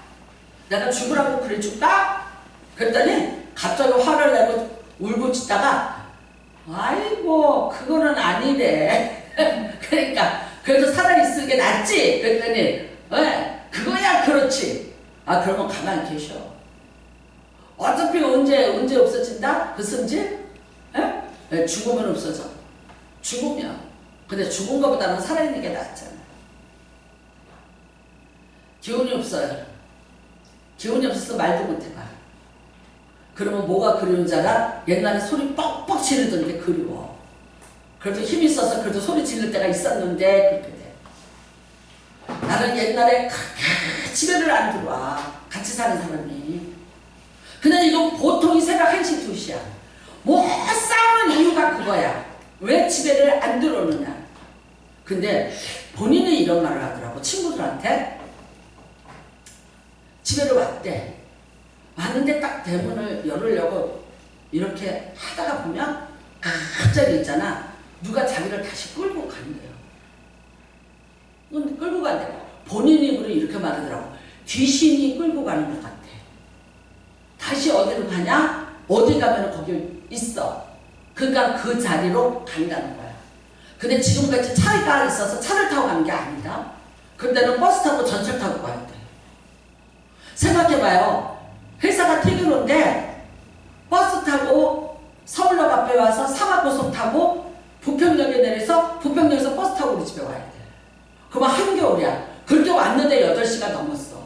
내가 죽으라고 그래줄까? 그랬더니 갑자기 화를 내고 울고 짖다가 아이고 그거는 아니래. 그러니까 그래도 살아있는 게 낫지? 그랬더니 왜? 그거야 그렇지. 아 그러면 가만히 계셔. 어차피 언제 없어진다? 그 성질? 에? 죽으면 없어져. 죽으면. 근데 죽은 것보다는 살아있는 게 낫잖아. 기운이 없어요. 기운이 없어서 말도 못해봐. 그러면 뭐가 그리운 자라? 옛날에 소리 뻑뻑 지르던 게 그리워. 그래도 힘이 있어서 그래도 소리 지를 때가 있었는데 그렇게 돼. 나는 옛날에 집에를 안 들어와. 같이 같이 사는 사람이. 근데 이거 보통이 새벽 1시, 2시야. 뭐 싸우는 이유가 그거야. 왜 집에를 안 들어오느냐. 근데 본인이 이런 말을 하더라고. 친구들한테. 집에를 왔대. 왔는데 딱 대문을 열으려고 이렇게 하다가 보면 갑자기 있잖아. 누가 자기를 다시 끌고 간대요. 끌고 간대요. 본인 입으로 이렇게 말하더라고. 귀신이 끌고 가는 것 같아. 다시 어디로 가냐? 어디 가면 거기 있어. 그러니까 그 자리로 간다는 거야. 근데 지금같이 차가 있어서 차를 타고 가는 게 아니다. 그때는 버스 타고 전철 타고 가야 돼. 생각해봐요. 회사가 퇴근인데 버스 타고 서울역 앞에 와서 상하고속 타고 부평역에 내려서 부평역에서 버스 타고 우리 집에 와야 돼. 그러면 한겨울이야. 그렇게 왔는데 8시가 넘었어.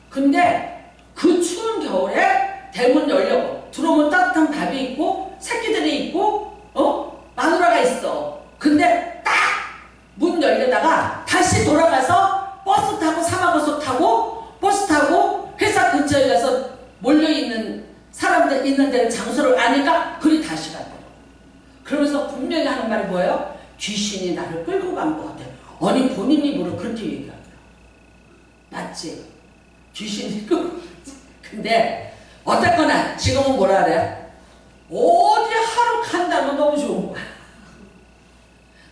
근데 그 추운 겨울에 대문 열려고 들어오면 따뜻한 밥이 있고 새끼들이 있고 마누라가 있어. 근데 딱 문 열려다가 다시 돌아가서 버스 타고 상하고속 타고 버스 타고 회사 근처에 가서 몰려있는 사람들 있는 데를 장소를 아니까 그리 다시 간다. 그러면서 분명히 하는 말이 뭐예요? 귀신이 나를 끌고 간 것 같아. 아니 본인 입으로 그렇게 얘기하더라. 맞지? 귀신이 끌고 갔지. 근데 어쨌거나 지금은 뭐라 그래? 어디 하루 간다면 너무 좋은 거야.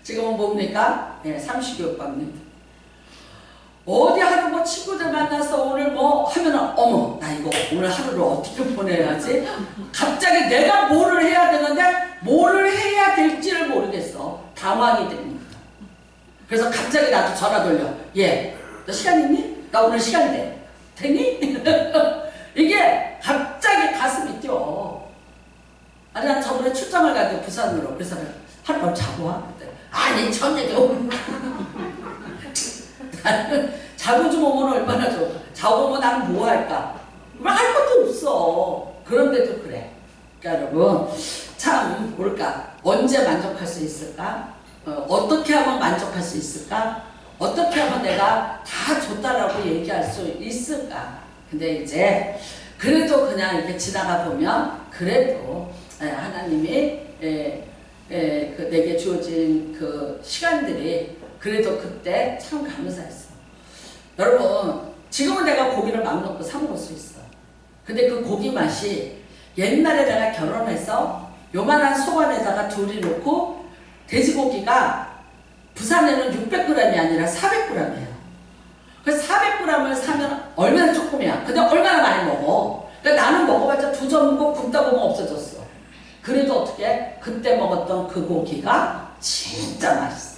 지금은 뭡니까? 네, 30여갑니다. 어디 하루 뭐 친구들 만나서 오늘 뭐 하면은 어머 나 이거 오늘 하루를 어떻게 보내야지? 갑자기 내가 뭐를 해야 되는데 뭐를 해야 될지를 모르겠어. 당황이 됩니다. 그래서 갑자기 나도 전화 돌려. 예, 너 시간 있니? 나 오늘 시간 돼. 되니? 이게 갑자기 가슴이 뛰어. 아니 난 저번에 출장을 갔는데 부산으로. 그래서 하룻밤 자고 와? 아니 저녁에 오면 자고 좀 오면 얼마나 좋을까. 자고 오면 나는 뭐 할까? 할 것도 없어. 그런데도 그래. 그러니까 여러분 참 뭘까? 언제 만족할 수 있을까? 어떻게 하면 만족할 수 있을까? 어떻게 하면 내가 다 줬다라고 얘기할 수 있을까? 근데 이제 그래도 그냥 이렇게 지나가 보면 그래도 하나님이 내게 주어진 그 시간들이 그래도 그때 참 감사했어. 여러분 지금은 내가 고기를 막 넣고 사 먹을 수 있어. 근데 그 고기 맛이 옛날에 내가 결혼해서 요만한 속 안에다가 둘이 넣고 돼지고기가 부산에는 600g이 아니라 400g이에요. 그래서 400g을 사면 얼마나 조금이야. 근데 얼마나 많이 먹어. 그러니까 나는 먹어봤자 2점 먹고 굶다 보면 없어졌어. 그래도 어떻게 그때 먹었던 그 고기가 진짜 맛있어.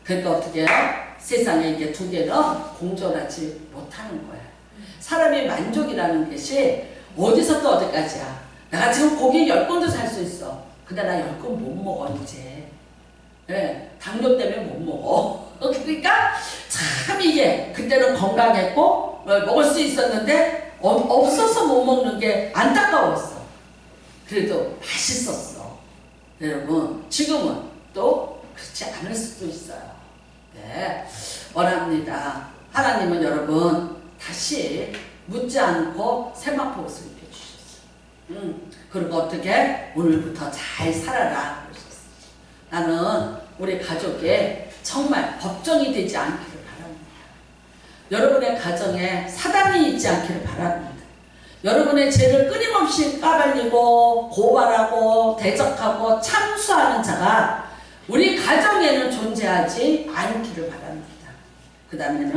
그러니까 어떻게 해요? 세상에 이게 두 개는 공존하지 못하는 거야. 사람의 만족이라는 것이 어디서 또 어디까지야. 내가 지금 고기 10건도 살 수 있어. 근데 나 10건 못 먹어 이제. 네, 당뇨 때문에 못 먹어. 그러니까 참 이게 그때는 건강했고 먹을 수 있었는데 없어서 못 먹는 게 안타까웠어. 그래도 맛있었어. 여러분 지금은 또 그렇지 않을 수도 있어요. 네, 원합니다. 하나님은 여러분 다시 묻지 않고 세마포 옷을 입혀주셨어요. 그리고 어떻게 오늘부터 잘 살아라 그러셨어요. 나는 우리 가족에 정말 걱정이 되지 않기를 바랍니다. 여러분의 가정에 사단이 있지 않기를 바랍니다. 여러분의 죄를 끊임없이 까발리고 고발하고 대적하고 참수하는 자가 우리 가정에는 존재하지 않기를 바랍니다. 그 다음에는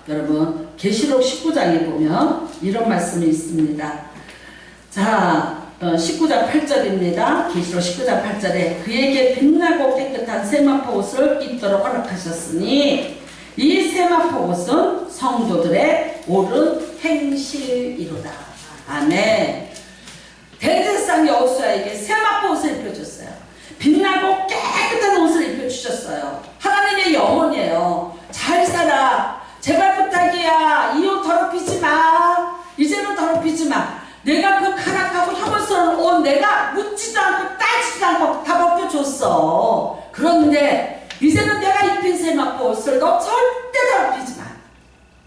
여러분 계시록 19장에 보면 이런 말씀이 있습니다. 자 19장 8절입니다. 계시록 19장 8절에 그에게 빛나고 깨끗한 세마포 옷을 입도록 허락하셨으니 이 세마포 옷은 성도들의 옳은 행실이로다. 아멘. 대제사장 여호수아에게 세마포 옷을 입혀줬어요. 빛나고 깨끗한 옷을 입혀주셨어요. 하나님의 영혼이에요. 잘 살아. 제발 부탁이야. 이 옷 더럽히지 마. 이제는 더럽히지 마. 내가 그 가락하고 혐오스러운 옷 내가 묻지도 않고 따지지도 않고 다 벗겨줬어. 그런데 이제는 내가 입힌 세마포 옷을 너 절대 더럽히지 마.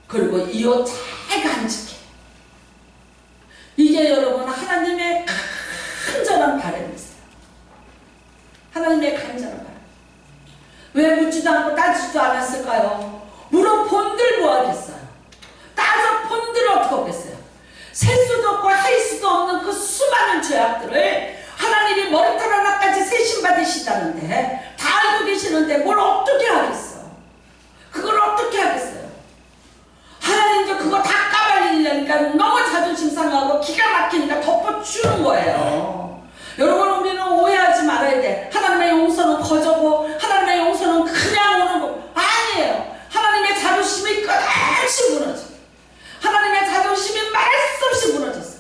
그리고 이 옷 잘 간직해. 이게 여러분 하나님의 간절한 바람이세요. 하나님의 간절한 바람. 왜 묻지도 않고 따지지도 않았을까요? 물어본들 뭐하겠어요? 따져본들 어떻게 하겠어요? 셀 수도 없고 할 수도 없는 그 수많은 죄악들을 하나님이 머리털 하나까지 세심받으시다는데 다 알고 계시는데 뭘 어떻게 하겠어? 그걸 어떻게 하겠어요? 하나님도 그거 다 까발리려니까 너무 자존심 상하고 기가 막히니까 덮어주는 거예요. 여러분, 우리는 오해하지 말아야 돼. 하나님의 용서는 거저고 하나님의 용서는 그냥 오는 거 아니에요. 하나님의 자존심이 끝없이 무너져. 하나님의 자존심이 말할 수 없이 무너졌어.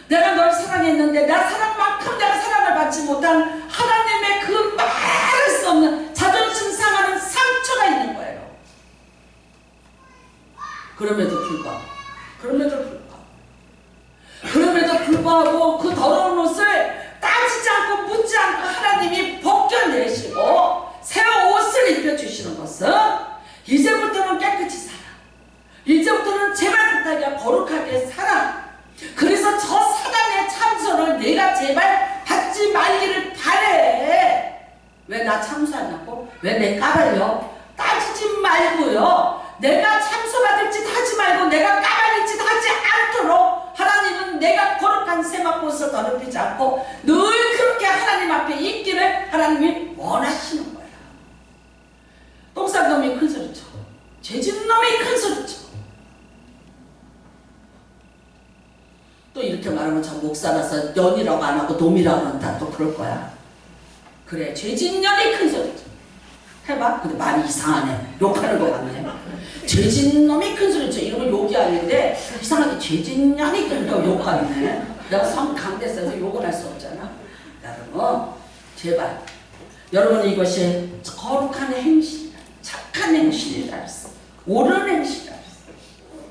내가 널 사랑했는데 나 사랑만큼 내가 사랑을 받지 못한 하나님의 그 말할 수 없는 자존심 상하는 상처가 있는 거예요. 그럼에도 불구하고 그 더러운 옷을 따지지 않고 묻지 않고 하나님이 벗겨내시고 새 옷을 입혀주시는 것은 이제부터는 깨끗이 살아. 이제부터는 제발 부탁이야 거룩하게 살아. 그래서 저 사단의 참소를 내가 제발 받지 말기를 바래. 왜 나 참소하냐고? 왜 내 까발려? 따지지 말고요. 내가 참소받을 짓 하지 말고 내가 까발릴 짓 하지 않도록 하나님은 내가 거룩한 세마포스를 더럽히지 않고 늘 그렇게 하나님 앞에 있기를 하나님이 원하시는 거예요. 똥싼 놈이 큰 소리 쳐. 죄진 놈이 큰 소리 쳐. 또 이렇게 말하면 참 목사라서 년이라고 안 하고 놈이라고 한다 또 그럴 거야. 그래, 죄진 년이 큰 소리 쳐. 해봐. 근데 말이 이상하네. 욕하는 거 같네. 죄진 놈이 큰 소리 쳐. 이러면 욕이 아닌데 이상하게 죄진 년이 그러니까 욕하네. 내가 성 강대에서 욕을 할 수 없잖아. 여러분, 제발 여러분 이것이 거룩한 행실이다. 착한 행실이다. 옳은 행실이다.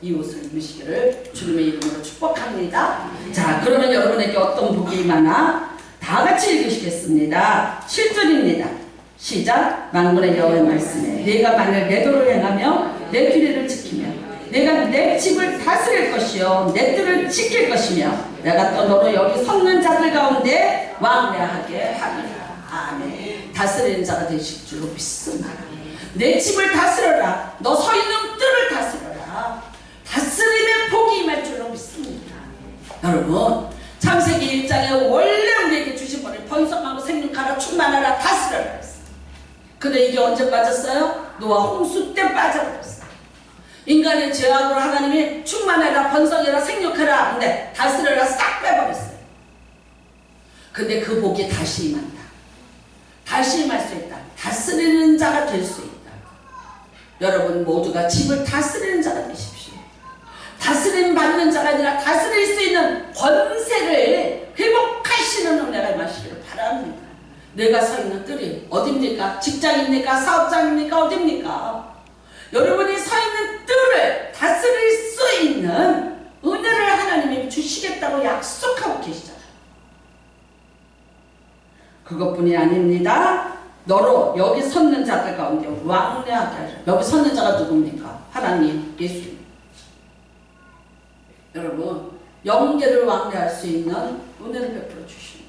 이 옷을 입으시기를 주님의 이름으로 축복합니다. 자, 그러면 여러분에게 어떤 복이 임하나 다 같이 읽으시겠습니다. 7절입니다. 시작. 만군의 여호와의 말씀에 내가 만일 내 도를 행하며 내 규례를 지키며 내가 내 집을 다스릴 것이요 내 뜰을 지킬 것이며 내가 또 너로 여기 섰는 자들 가운데 왕래하게 하리라. 아멘. 다스리는 자가 되실 줄로 믿습니다. 내 집을 다스려라. 너 서 있는 뜰을 다스려라. 다스림의 복이 임할 줄로 믿습니다. 여러분, 창세기 1장에 원래 우리에게 주신 번을 번성하고 생육하라 충만하라 다스려라 했어요. 근데 이게 언제 빠졌어요? 노아 홍수 때 빠져버렸어요. 인간의 죄악으로 하나님이 충만해라 번성해라 생육해라 근데 다스려라 싹 빼버렸어요. 근데 그 복이 다시 임한다. 다시 임할 수 있다. 다스리는 자가 될 수 있다. 여러분 모두가 집을 다스리는 자가 되십시오. 다스림 받는 자가 아니라 다스릴 수 있는 권세를 회복하시는 은혜가 임하시기를 바랍니다. 내가 서 있는 뜰이 어딥니까? 직장입니까? 사업장입니까? 어딥니까? 여러분이 서 있는 뜰을 다스릴 수 있는 은혜를 하나님이 주시겠다고 약속하고 계시잖아요. 그것뿐이 아닙니다. 너로 여기 섰는 자들 가운데 왕래하게 하라. 여기 섰는 자가 누굽니까? 하나님, 예수님. 여러분, 영계를 왕래할 수 있는 은혜를 베풀어 주시는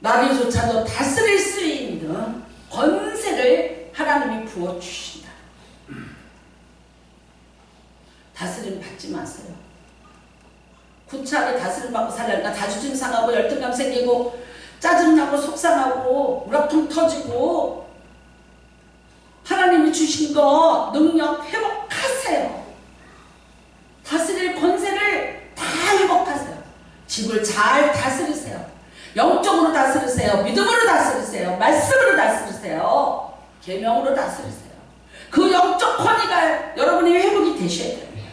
거예요. 나비조차도 다스릴 수 있는 권세를 하나님이 부어 주신다. 다스림 받지 마세요. 구차하게 다스림 받고 살려니까 자존심 상하고 열등감 생기고 짜증나고 속상하고 우라통 터지고 하나님이 주신 거 능력 회복하세요. 다스릴 권세를 다 회복하세요. 집을 잘 다스리세요. 영적으로 다스리세요. 믿음으로 다스리세요. 말씀으로 다스리세요. 계명으로 다스리세요. 그 영적 권위가 여러분의 회복이 되셔야 됩니다.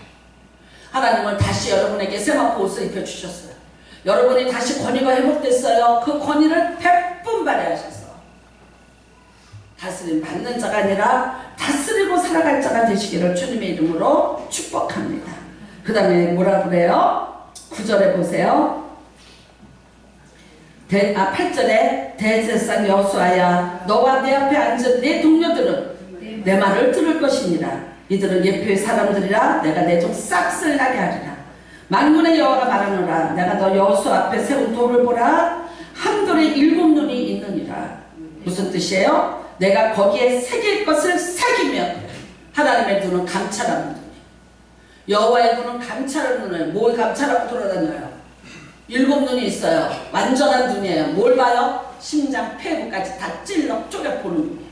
하나님은 다시 여러분에게 세마포 옷을 입혀주셨어요. 여러분이 다시 권위가 회복됐어요. 그 권위를 100분 발휘하셔서 다스림 받는 자가 아니라 다스리고 살아갈 자가 되시기를 주님의 이름으로 축복합니다. 그 다음에 뭐라 그래요? 9절에 보세요. 8절에 대제사장 여호수아야 너와 내 앞에 앉은 내 동료들은 내 말을 들을 것이니라. 이들은 예표의 사람들이라 내가 내 종 싹쓸나게 하리라. 만군의 여호와가 말하노라. 내가 너 여호수 앞에 세운 돌을 보라. 한 돌에 7눈이 있느니라. 무슨 뜻이에요? 내가 거기에 새길 것을 새기면 하나님의 눈은 감찰하는 눈이에요. 여호와의 눈은 감찰하는 눈이에요. 뭘 감찰하고 돌아다녀요? 7눈이 있어요. 완전한 눈이에요. 뭘 봐요? 심장, 폐부까지 다 찔러 쪼개 보는 눈이에요.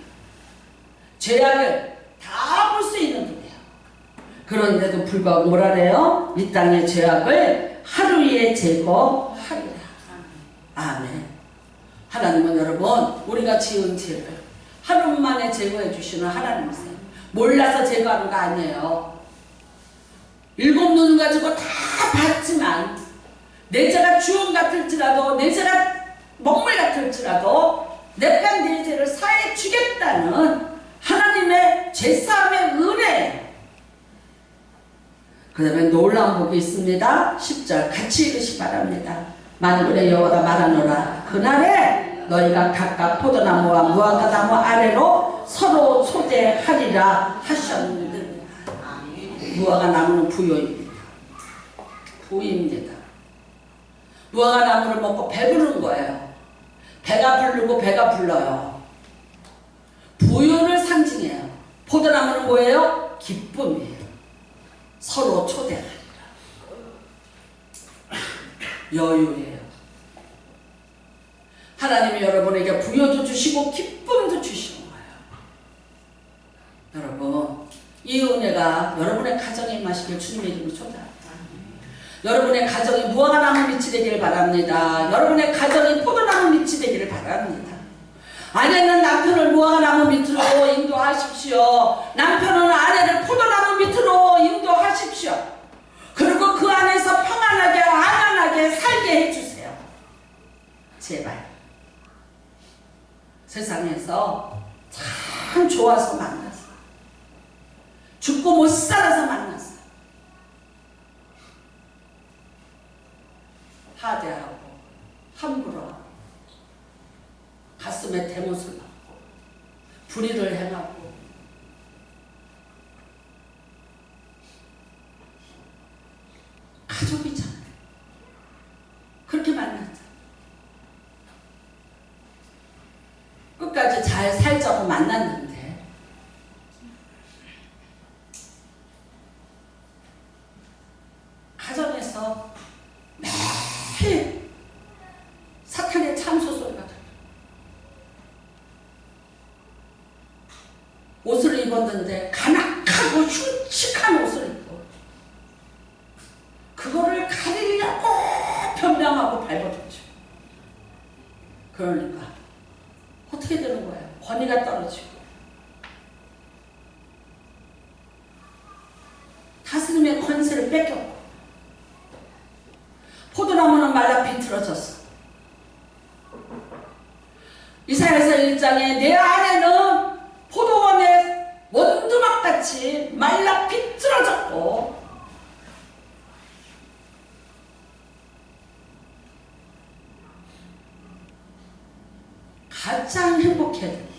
죄악을 다 볼 수 있는 눈이에요. 그런데도 불구하고 뭐라 그래요? 이 땅의 죄악을 하루에 제거하리라. 아멘. 하나님은 여러분 우리가 지은 죄를 하루 만에 제거해 주시는 하나님이세요. 몰라서 제거하는 거 아니에요. 7눈 가지고 다 봤지만 내 죄가 주홍 같을지라도 내 죄가 먹물 같을지라도 내가 내 죄를 사해 주겠다는 하나님의 죄사함의 은혜. 그 다음에 놀라운 복이 있습니다. 10절 같이 읽으시 바랍니다. 만군의 여호와가 말하노라. 그날에 너희가 각각 포도나무와 무화과나무 아래로 서로 소재하리라 하셨느니라. 무화과나무는 부요입니다. 부입니다. 무화과나무를 먹고 배부른 거예요. 배가 부르고 배가 불러요. 부요를 상징해요. 포도나무는 뭐예요? 기쁨이에요. 서로 초대하리라. 여유예요. 하나님이 여러분에게 부요도 주시고 기쁨도 주시는 거예요. 여러분 이 은혜가 여러분의 가정에 임하시길 주님의 이름으로 초대합니다. 여러분의 가정이 무화과나무 밑이 되기를 바랍니다. 여러분의 가정이 포도나무 밑이 되기를 바랍니다. 아내는 남편을 무화과나무 밑으로 인도하십시오. 남편은 아내를 포도나무 밑으로 인도하십시오. 그리고 그 안에서 평안하게 안전하게 살게 해주세요. 제발. 세상에서 참 좋아서 만났어. 죽고 못 살아서 만났어. 하대하고 함부로하고 가슴에 대못을 맞고 불의를 행하고 가족이잖아요. 그렇게 만났잖아요. 끝까지 잘 살자고 만났는데 가정에서 매일 사탄의 참소 소리가 들려요. 옷을 입었는데 가난하고 흉측한 옷을 입고 그거를 가리려고 변명하고 밟아줬죠. 그러니까 어떻게 되는 거예요? 권위가 떨어지고 다스림의 권세를 뺏겼고 포도나무는 말라 비틀어졌어. 이사야서 1장에 내 아내는 포도원의 원두막같이 말라 비틀어졌고 가장 행복해야 됩니다.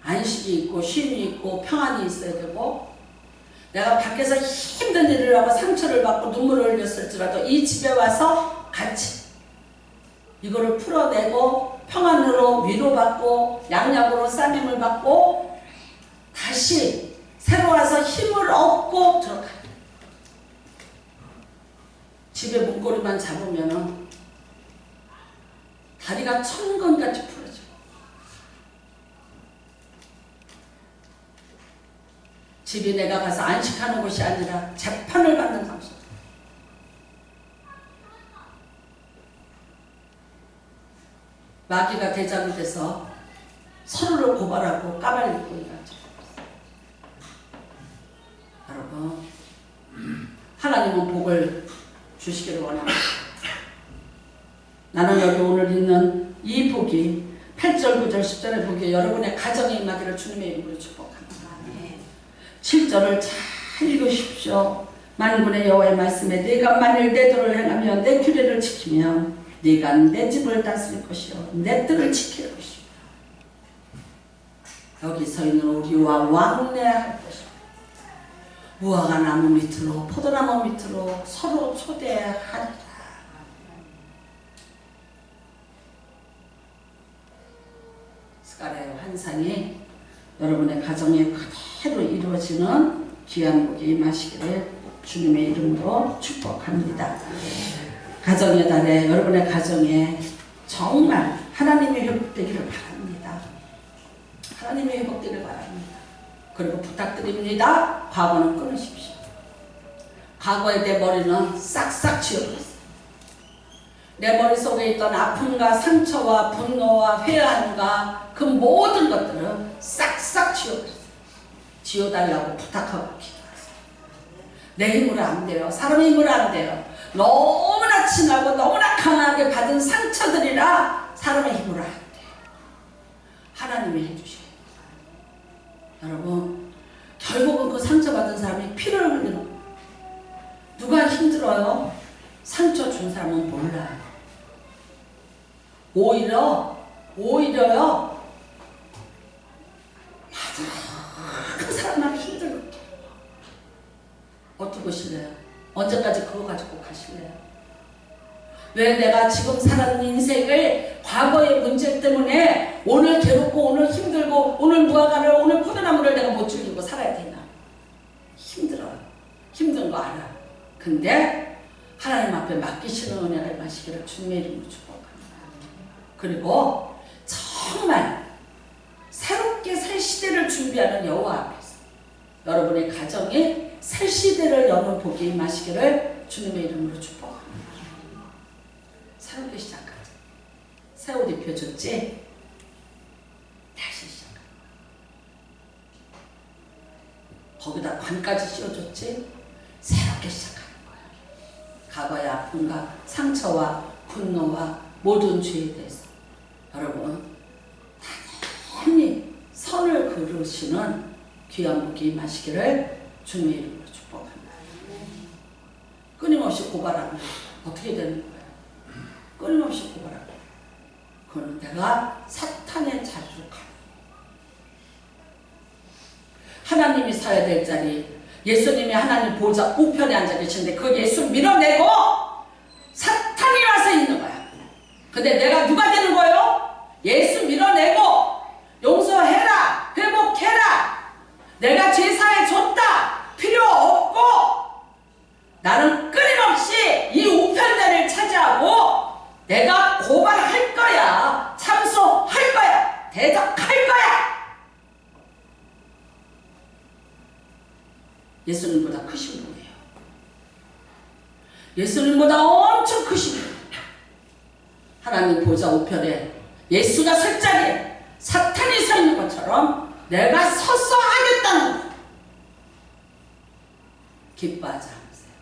안식이 있고 쉼이 있고 평안이 있어야 되고 내가 밖에서 힘든 일을 하고 상처를 받고 눈물을 흘렸을지라도 이 집에 와서 같이 이거를 풀어내고 평안으로 위로받고 양약으로 싸매을 받고 다시 새로 와서 힘을 얻고 들어가요. 집에 문고리만 잡으면은 다리가 천건같이 풀어져. 집이 내가 가서 안식하는 곳이 아니라 재판을 받는 장소. 마귀가 대장이 돼서 서로를 고발하고 까발리고 이러죠. 여러분, 하나님은 복을 주시기를 원합니다. 나는 여기 오늘 있는 이 복이 8절, 9절, 10절의 복이 여러분의 가정에 임하기를 주님의 이름으로 축복합니다. 7절을 잘 읽으십시오. 만군의 여호와의 말씀에 네가 만일 내 도를 행하며 내 규례를 지키면 네가 내 집을 다스릴 것이요 내 뜰을 지킬 것이요 여기 서 있는 우리와 왕래할 것이요 무화과 나무 밑으로 포도나무 밑으로 서로 초대하리라. 스가랴의 환상이 여러분의 가정에 그대로 이루어지는 귀한 복이 임하시기를 주님의 이름으로 축복합니다. 가정의 달에 여러분의 가정에 정말 하나님의 회복되기를 바랍니다. 하나님의 회복되기를 바랍니다. 그리고 부탁드립니다. 과거는 끊으십시오. 과거의 내 머리는 싹싹 지워버렸어요. 내 머릿속에 있던 아픔과 상처와 분노와 회한과 그 모든 것들은 싹싹 지워버렸어요. 지워달라고 부탁하고 기도하세요. 내 힘으로 안 돼요. 사람의 힘으로 안 돼요. 너무나 친하고 너무나 강하게 받은 상처들이라 사람의 힘으로 안 돼요. 하나님이 해주셔요. 여러분, 결국은 그 상처받은 사람이 피를 흘리는 거예요. 누가 힘들어요? 상처 준 사람은 몰라요. 오히려요. 그 사람만 힘들게. 어떻게 보실래요? 언제까지 그거 가지고 가실래요? 왜 내가 지금 사는 인생을 과거의 문제 때문에 오늘 괴롭고 오늘 힘들고 오늘 무화과를 오늘 포도나무를 내가 못 즐기고 살아야 되나? 힘들어요. 힘든 거 알아. 근데 하나님 앞에 맡기시는 은혜가 임하시기를 주님의 이름으로 축복합니다. 그리고 정말 새롭게 새 시대를 준비하는 여호와 앞에서 여러분의 가정에 새 시대를 여는 복이 임하시기를 주님의 이름으로 축복합니다. 새롭게 시작하자. 새 옷 입혀줬지? 다시 시작하자. 거기다 관까지 씌워줬지? 새롭게 시작하는 거야. 과거의 아픔과 상처와 분노와 모든 죄에 대해서 여러분 단연히 선을 그루시는 귀한 복이 임하시기를 주님의 이름으로 축복합니다. 끊임없이 고발하면 어떻게 되는 거예요? 끊임없이 고발하면 그거는 내가 사탄의 자리로 가는 하나님이 서야 될 자리, 예수님이 하나님 보좌 우편에 앉아 계시는데 그 예수 밀어내고 사탄이 와서 있는 거야. 근데 내가 누가 되는 거예요? 예수 밀어내고 용서해라, 회복해라, 내가 제사해 줬다, 필요 없고 나는 끊임없이 이 우편자리를 차지하고 내가 고발할 거야, 참소할 거야, 대적할 거야. 예수님보다 크신 분이에요. 예수님보다 엄청 크신 분. 하나님 보좌 우편에 예수가 설 자리에 사탄이 서 있는 것처럼 내가 서서 하겠다는 거예요. 기뻐하지 않으세요?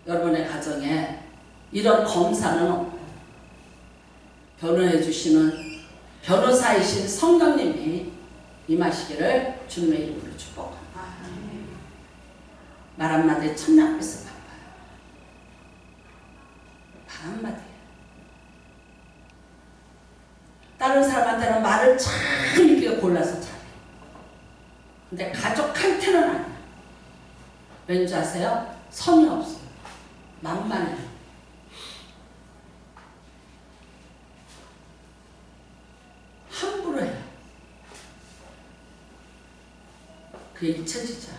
여러분의 가정에 이런 검사는 없고 변호해 주시는 변호사이신 성령님이 임하시기를 주님의 이름으로 축복합니다. 말 한마디에 천냥빚을 갚아요. 말 한마디에. 다른 사람한테는 말을 참 이렇게 골라서 잘해. 근데 가족한테는 아니야. 왠지 아세요? 성이 없어요. 만만해요. 함부로 해요. 그게 잊혀지죠.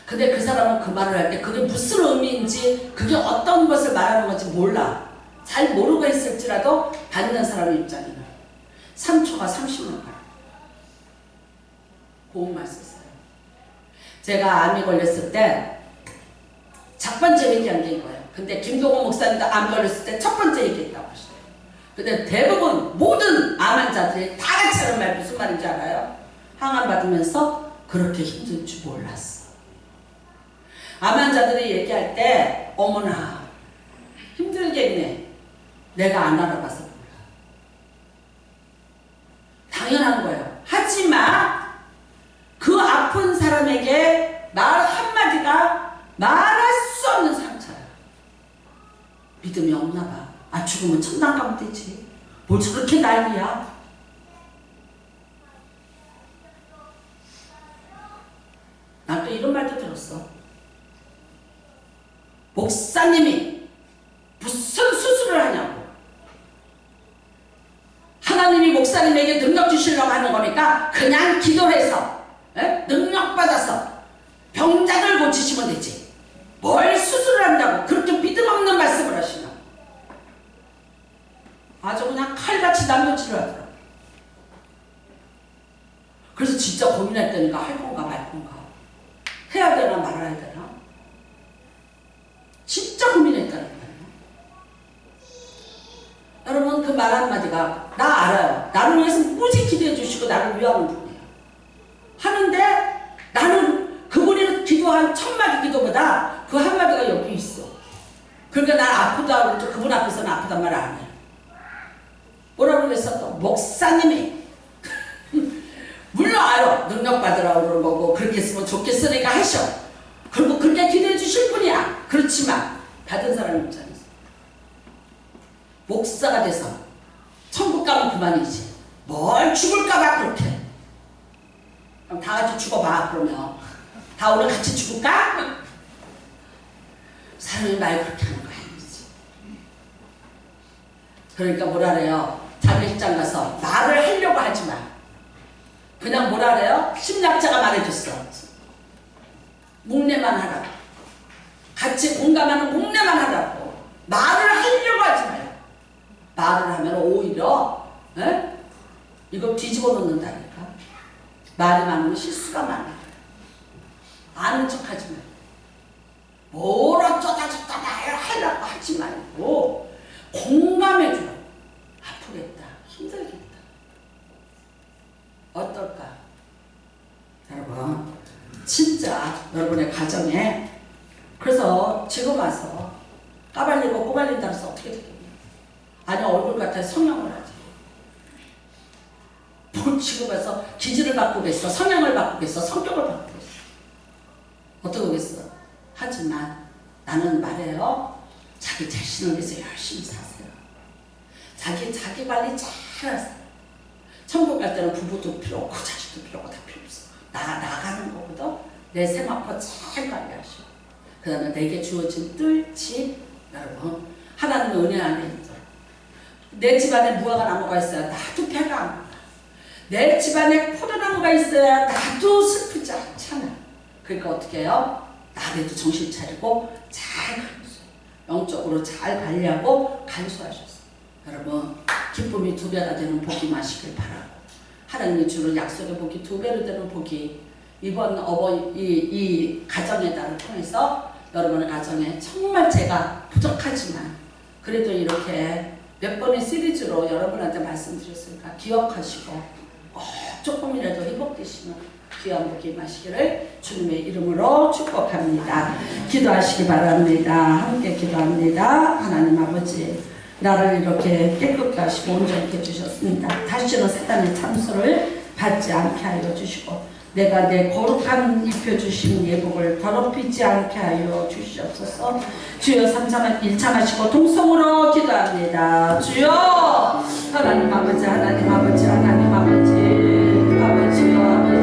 근데 그 사람은 그 말을 할 때 그게 무슨 의미인지, 그게 어떤 것을 말하는 건지 몰라. 잘 모르고 있을지라도 받는 사람의 입장에는 3초가 30년 가요. 고운말 썼어요. 제가 암이 걸렸을 때 첫 번째 얘기한 게 이거예요. 근데 김동원 목사님도 암 걸렸을 때 첫 번째 얘기했다고 하시대요. 근데 대부분 모든 암 환자들이 다 같이 하는 말 무슨 말인지 알아요? 항암 받으면서 그렇게 힘들 줄 몰랐어. 암 환자들이 얘기할 때 어머나 힘들겠네. 내가 안 알아봐서 몰라. 당연한 거예요. 하지만 그 아픈 사람에게 말 한마디가 말할 수 없는 상처야. 믿음이 없나 봐. 아, 죽으면 천당 가면 되지. 뭘 저렇게 난리야. 이런 말도 들었어. 목사님이 무슨 수술을 하냐고. 하나님이 목사님에게 능력 주시려고 하는 거니까 그냥 기도해서 능력 받아서 병자들 고치시면 되지. 뭘 수술을 한다고 그렇게 믿음 없는 말씀을 하시나. 아주 그냥 칼같이 남겨치려 하더라고. 그래서 진짜 고민했다니까. 할 건가 말 건가. 해야 되나 말아야 되나. 진짜 고민했다니까요. 여러분 그 말 한마디가 나 알아요. 나를 위해서 무지 기도해 주시고 나를 위하는 분이에요. 하는데 나는 그분이 기도한 1000마디 기도보다 그 한마디가 여기 있어. 그러니까 난 아프다 그러죠. 그분 앞에서는 아프단 말 안 해. 뭐라고 그랬어? 또 목사님이 물론 알아. 능력 받으라고 그러는 거고 그렇게 했으면 좋겠으니까 하셔. 그리고 그렇게 기도해 주실 분이야. 그렇지만 받은 사람 입장에서 목사가 돼서 천국 가면 그만이지. 뭘 죽을까봐 그렇게. 그럼 다 같이 죽어봐. 그러면 다 오늘 같이 죽을까? 사람이 말 그렇게 하는 거 아니지. 그러니까 뭐라 그래요? 자매식장 가서 말을 하려고 하지 마. 그냥 뭐라 그래요? 심리학자가 말해줬어. 묵내만 하라고. 같이 공감하는 묵내만 하라고. 말을 하려고 하지 마요. 말을 하면 오히려 이거 뒤집어 놓는다니까. 말이 많으면 실수가 많아. 아는 척 하지 마. 뭘 어쩌다 저쩌다 하려고 하지 말고 공감해줘. 아프겠다. 힘들겠다. 어떨까? 여러분 진짜 여러분의 가정에 그래서 지금 와서 까발리고 꼬발린다 해서 어떻게 되겠냐. 아니 얼굴 같아 성형을 하지. 뭘 지금 와서 기질을 바꾸겠어. 성향을 바꾸겠어. 성격을 바꾸겠어. 어떻게 하겠어. 하지만 나는 말해요. 자기 자신을 위해서 열심히 사세요. 자기 관리 잘 하세요. 천국 갈 때는 부부도 필요 없고 자식도 필요 없고 다 필요 없어. 나가는 거거든. 내 생활과 잘 관리하시고 그 다음에 내게 주어진 뜰, 집 여러분 하나님의 은혜 안에 있죠. 내 집안에 무화과 나무가 있어야 나도 배가 안 고파. 내 집안에 포도나무가 있어야 나도 슬프지 않잖아. 그러니까 어떻게 해요? 나에도 정신 차리고 잘 간수해요. 영적으로 잘 관리하고 간수하셨어요. 여러분 기쁨이 2배가 되는 복이 마시길 바라고 하나님이 주는 약속의 복이 2배로 되는 복이 이번 이 가정의 달을 통해서 여러분의 가정에 정말 제가 부족하지만 그래도 이렇게 몇 번의 시리즈로 여러분한테 말씀드렸으니까 기억하시고 꼭 조금이라도 회복되시는 귀한 복이 마시기를 주님의 이름으로 축복합니다. 기도하시기 바랍니다. 함께 기도합니다. 하나님 아버지 나를 이렇게 깨끗게 하시고 온전히 해주셨습니다. 다시는 사단의 참수를 받지 않게 하여 주시고 내가 내 거룩한 입혀주신 예복을 더럽히지 않게 하여 주시옵소서. 주여 1참하시고 동성으로 기도합니다. 주여 하나님 아버지 하나님 아버지 하나님